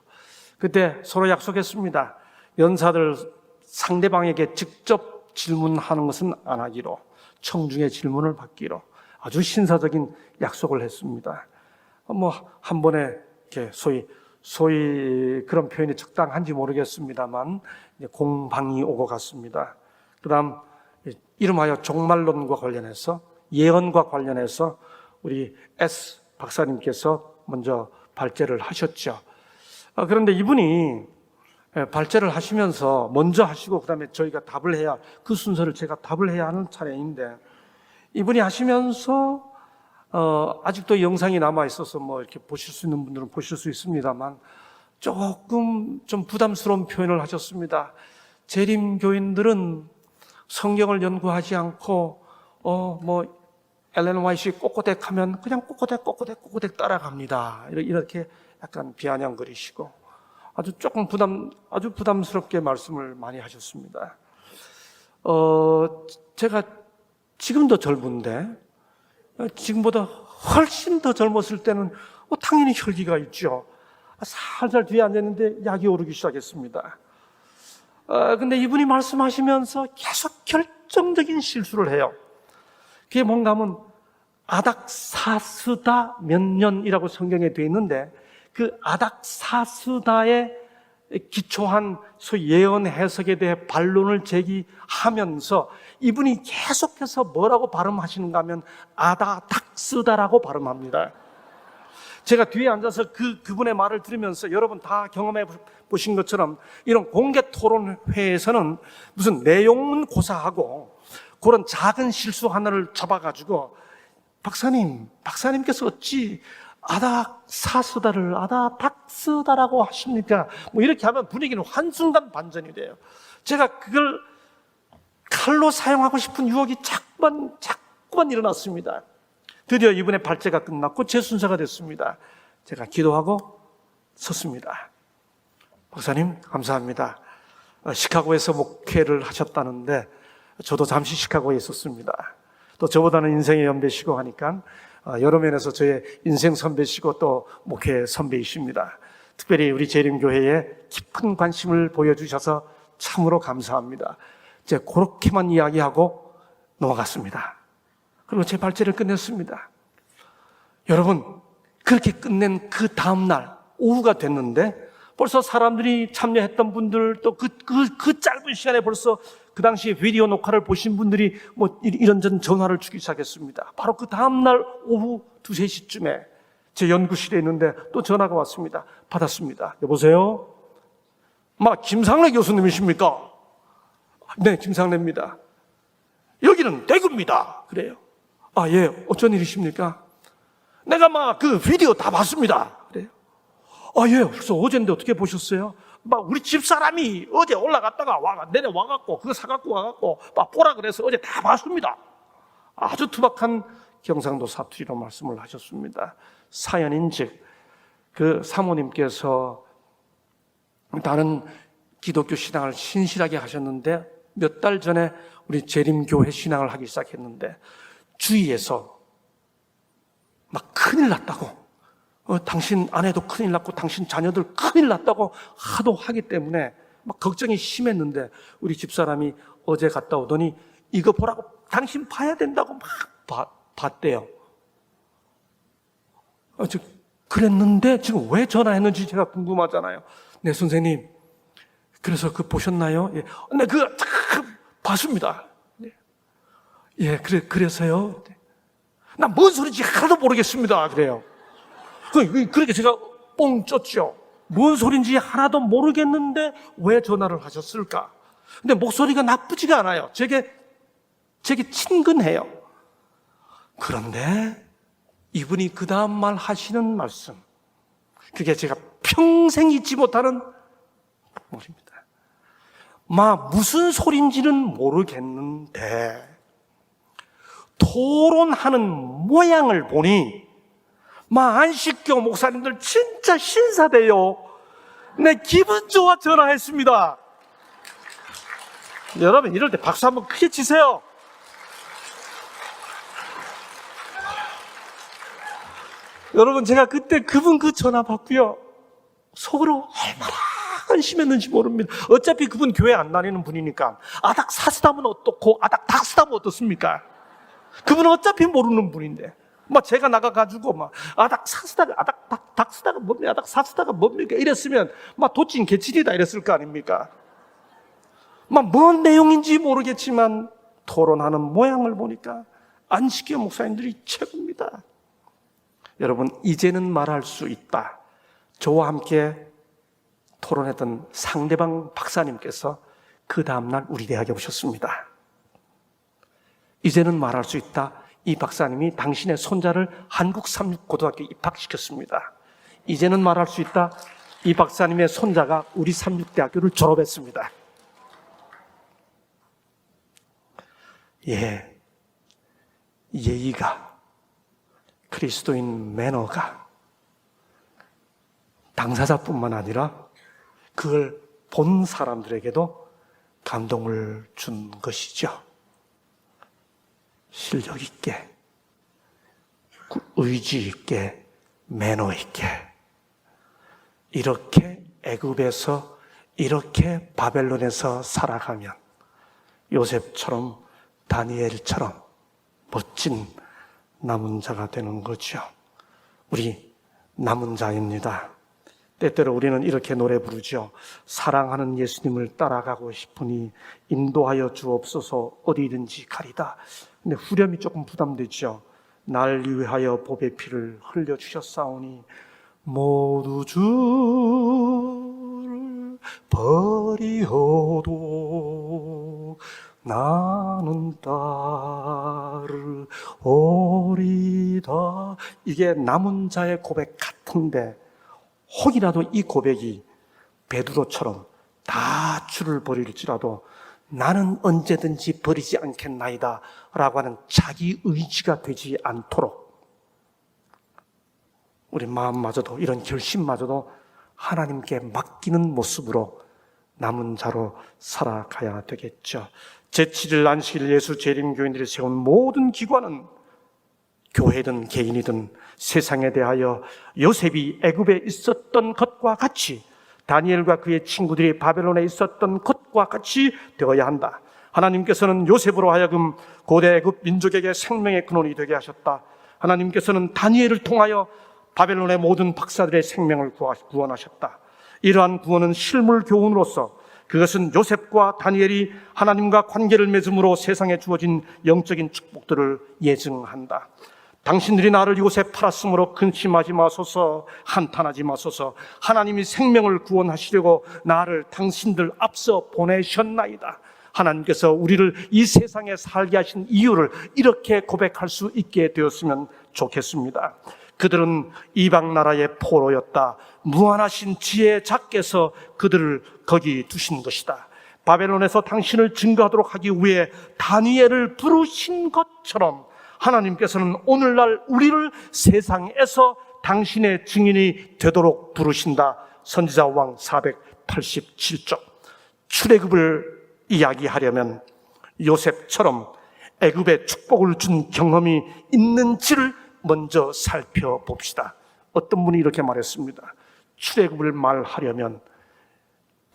그때 서로 약속했습니다. 연사들 상대방에게 직접 질문하는 것은 안 하기로, 청중의 질문을 받기로 아주 신사적인 약속을 했습니다. 한 번에 이렇게 소위 그런 표현이 적당한지 모르겠습니다만 공방이 오고 갔습니다. 그다음 이름하여 종말론과 관련해서, 예언과 관련해서 우리 S 박사님께서 먼저 발제를 하셨죠. 그런데 이분이 발제를 하시면서 먼저 하시고 그다음에 저희가 답을 해야, 그 순서를 제가 답을 해야 하는 차례인데, 이분이 하시면서 아직도 영상이 남아 있어서 뭐 이렇게 보실 수 있는 분들은 보실 수 있습니다만 조금 좀 부담스러운 표현을 하셨습니다. 재림교인들은 성경을 연구하지 않고 엘렌 화이트이 꼬꼬댁 하면 그냥 꼬꼬댁 따라갑니다. 이렇게 약간 비아냥거리시고 아주 부담스럽게 말씀을 많이 하셨습니다. 제가 지금도 젊은데 지금보다 훨씬 더 젊었을 때는 당연히 혈기가 있죠. 살살 뒤에 앉았는데 약이 오르기 시작했습니다. 근데 이분이 말씀하시면서 계속 결정적인 실수를 해요. 그게 뭔가 하면 아닥사스다 몇 년이라고 성경에 되어 있는데, 그 아닥사스다에 기초한 소위 예언 해석에 대해 반론을 제기하면서 이분이 계속해서 뭐라고 발음하시는가 하면 아다닥스다라고 발음합니다. 제가 뒤에 앉아서 그분의 말을 들으면서, 여러분 다 경험해 보신 것처럼 이런 공개 토론회에서는 무슨 내용은 고사하고 그런 작은 실수 하나를 잡아가지고 박사님께서 어찌 아닥사스다를 아다닥스다라고 하십니까? 뭐 이렇게 하면 분위기는 한순간 반전이 돼요. 제가 그걸 칼로 사용하고 싶은 유혹이 자꾸만 일어났습니다. 드디어 이분의 발제가 끝났고 제 순서가 됐습니다. 제가 기도하고 섰습니다. 박사님 감사합니다. 시카고에서 목회를 하셨다는데 저도 잠시 시카고에 있었습니다. 또 저보다는 인생의 연배시고 하니까 여러 면에서 저의 인생 선배시고 또 목회 선배이십니다. 특별히 우리 재림교회에 깊은 관심을 보여주셔서 참으로 감사합니다. 이제 그렇게만 이야기하고 넘어갔습니다. 그리고 제 발제를 끝냈습니다. 여러분, 그렇게 끝낸 그 다음날 오후가 됐는데 벌써 사람들이 참여했던 분들 또 그 짧은 시간에 벌써 그 당시에 비디오 녹화를 보신 분들이 뭐 이런저런 전화를 주기 시작했습니다. 바로 그 다음날 오후 2, 3시쯤에 제 연구실에 있는데 또 전화가 왔습니다. 받았습니다. 여보세요? 김상래 교수님이십니까? 네, 김상래입니다. 여기는 대구입니다. 그래요. 예, 어쩐 일이십니까? 내가 그 비디오 다 봤습니다. 그래요. 예, 벌써 어젠데 어떻게 보셨어요? 우리 집사람이 어제 올라갔다가 내려와갖고 그거 사갖고 와갖고 보라 그래서 어제 다 봤습니다. 아주 투박한 경상도 사투리로 말씀을 하셨습니다. 사연인즉 그 사모님께서 다른 기독교 신앙을 신실하게 하셨는데 몇 달 전에 우리 재림교회 신앙을 하기 시작했는데 주위에서 큰일 났다고, 당신 아내도 큰일 났고 당신 자녀들 큰일 났다고 하도 하기 때문에 걱정이 심했는데 우리 집사람이 어제 갔다 오더니 이거 보라고, 당신 봐야 된다고 봤대요. 그랬는데 지금 왜 전화했는지 제가 궁금하잖아요. 네, 선생님. 그래서 보셨나요? 예. 네, 봤습니다. 예, 그래서요. 나 뭔 소리인지 하나도 모르겠습니다. 그래요. 그렇게 제가 뻥 쪘죠. 뭔 소리인지 하나도 모르겠는데 왜 전화를 하셨을까? 근데 목소리가 나쁘지가 않아요. 제게 친근해요. 그런데 이분이 그 다음 말 하시는 말씀, 그게 제가 평생 잊지 못하는 말입니다. 무슨 소린지는 모르겠는데 토론하는 모양을 보니 안식교 목사님들 진짜 신사돼요. 내 기분 좋아 전화했습니다. 여러분, 이럴 때 박수 한번 크게 치세요. 여러분, 제가 그때 그분 전화 받고요, 속으로 얼마나 한심했는지 모릅니다. 어차피 그분 교회 안 다니는 분이니까 아닥 사스다면 어떻고 아닥 닥스다면 어떻습니까? 그분은 어차피 모르는 분인데 제가 나가가지고 아닥 사스다가 아닥 닥스다가 뭡니까, 아닥 사스다가 뭡니까 이랬으면 도찐 개칠이다 이랬을 거 아닙니까? 뭔 내용인지 모르겠지만 토론하는 모양을 보니까 안식교 목사님들이 최고입니다. 여러분, 이제는 말할 수 있다. 저와 함께 토론했던 상대방 박사님께서 그 다음날 우리 대학에 오셨습니다. 이제는 말할 수 있다. 이 박사님이 당신의 손자를 한국 삼육고등학교에 입학시켰습니다. 이제는 말할 수 있다. 이 박사님의 손자가 우리 삼육대학교를 졸업했습니다. 예, 예의가, 그리스도인 매너가 당사자뿐만 아니라 그걸 본 사람들에게도 감동을 준 것이죠. 실력 있게, 의지 있게, 매너 있게, 이렇게 애굽에서, 이렇게 바벨론에서 살아가면 요셉처럼, 다니엘처럼 멋진 남은 자가 되는 거죠. 우리 남은 자입니다. 때때로 우리는 이렇게 노래 부르죠. 사랑하는 예수님을 따라가고 싶으니 인도하여 주옵소서, 어디든지 가리다. 근데 후렴이 조금 부담되죠. 날 위하여 복의 피를 흘려주셨사오니 모두 주를 버리어도 나는 따르오리다. 이게 남은 자의 고백 같은데 혹이라도 이 고백이 베드로처럼 다 주를 버릴지라도 나는 언제든지 버리지 않겠나이다 라고 하는 자기 의지가 되지 않도록 우리 마음마저도, 이런 결심마저도 하나님께 맡기는 모습으로 남은 자로 살아가야 되겠죠. 제7일 안식일 예수 재림교인들이 세운 모든 기관은 교회든 개인이든 세상에 대하여 요셉이 애굽에 있었던 것과 같이, 다니엘과 그의 친구들이 바벨론에 있었던 것과 같이 되어야 한다. 하나님께서는 요셉으로 하여금 고대 애굽 민족에게 생명의 근원이 되게 하셨다. 하나님께서는 다니엘을 통하여 바벨론의 모든 박사들의 생명을 구원하셨다. 이러한 구원은 실물 교훈으로서, 그것은 요셉과 다니엘이 하나님과 관계를 맺음으로 세상에 주어진 영적인 축복들을 예증한다. 당신들이 나를 이곳에 팔았으므로 근심하지 마소서, 한탄하지 마소서. 하나님이 생명을 구원하시려고 나를 당신들 앞서 보내셨나이다. 하나님께서 우리를 이 세상에 살게 하신 이유를 이렇게 고백할 수 있게 되었으면 좋겠습니다. 그들은 이방 나라의 포로였다. 무한하신 지혜자께서 그들을 거기 두신 것이다. 바벨론에서 당신을 증거하도록 하기 위해 다니엘을 부르신 것처럼 하나님께서는 오늘날 우리를 세상에서 당신의 증인이 되도록 부르신다. 선지자 왕 487쪽. 출애굽을 이야기하려면 요셉처럼 애굽에 축복을 준 경험이 있는지를 먼저 살펴봅시다. 어떤 분이 이렇게 말했습니다. 출애굽을 말하려면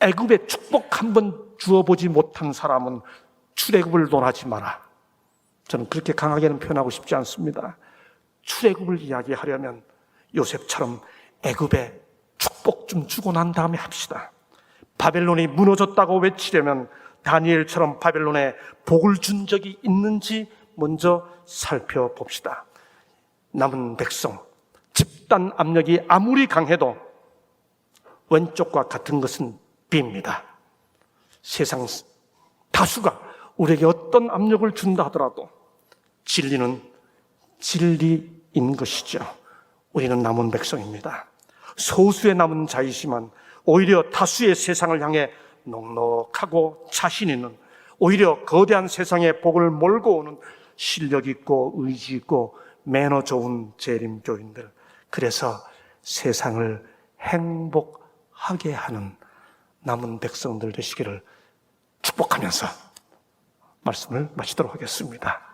애굽에 축복 한번 주어보지 못한 사람은 출애굽을 논하지 마라. 저는 그렇게 강하게는 표현하고 싶지 않습니다. 출애굽을 이야기하려면 요셉처럼 애굽에 축복 좀 주고 난 다음에 합시다. 바벨론이 무너졌다고 외치려면 다니엘처럼 바벨론에 복을 준 적이 있는지 먼저 살펴봅시다. 남은 백성, 집단 압력이 아무리 강해도 왼쪽과 같은 것은 B입니다. 세상 다수가 우리에게 어떤 압력을 준다 하더라도 진리는 진리인 것이죠. 우리는 남은 백성입니다. 소수의 남은 자이지만 오히려 다수의 세상을 향해 넉넉하고 자신 있는, 오히려 거대한 세상의 복을 몰고 오는 실력 있고 의지 있고 매너 좋은 재림교인들, 그래서 세상을 행복하게 하는 남은 백성들 되시기를 축복하면서 말씀을 마치도록 하겠습니다.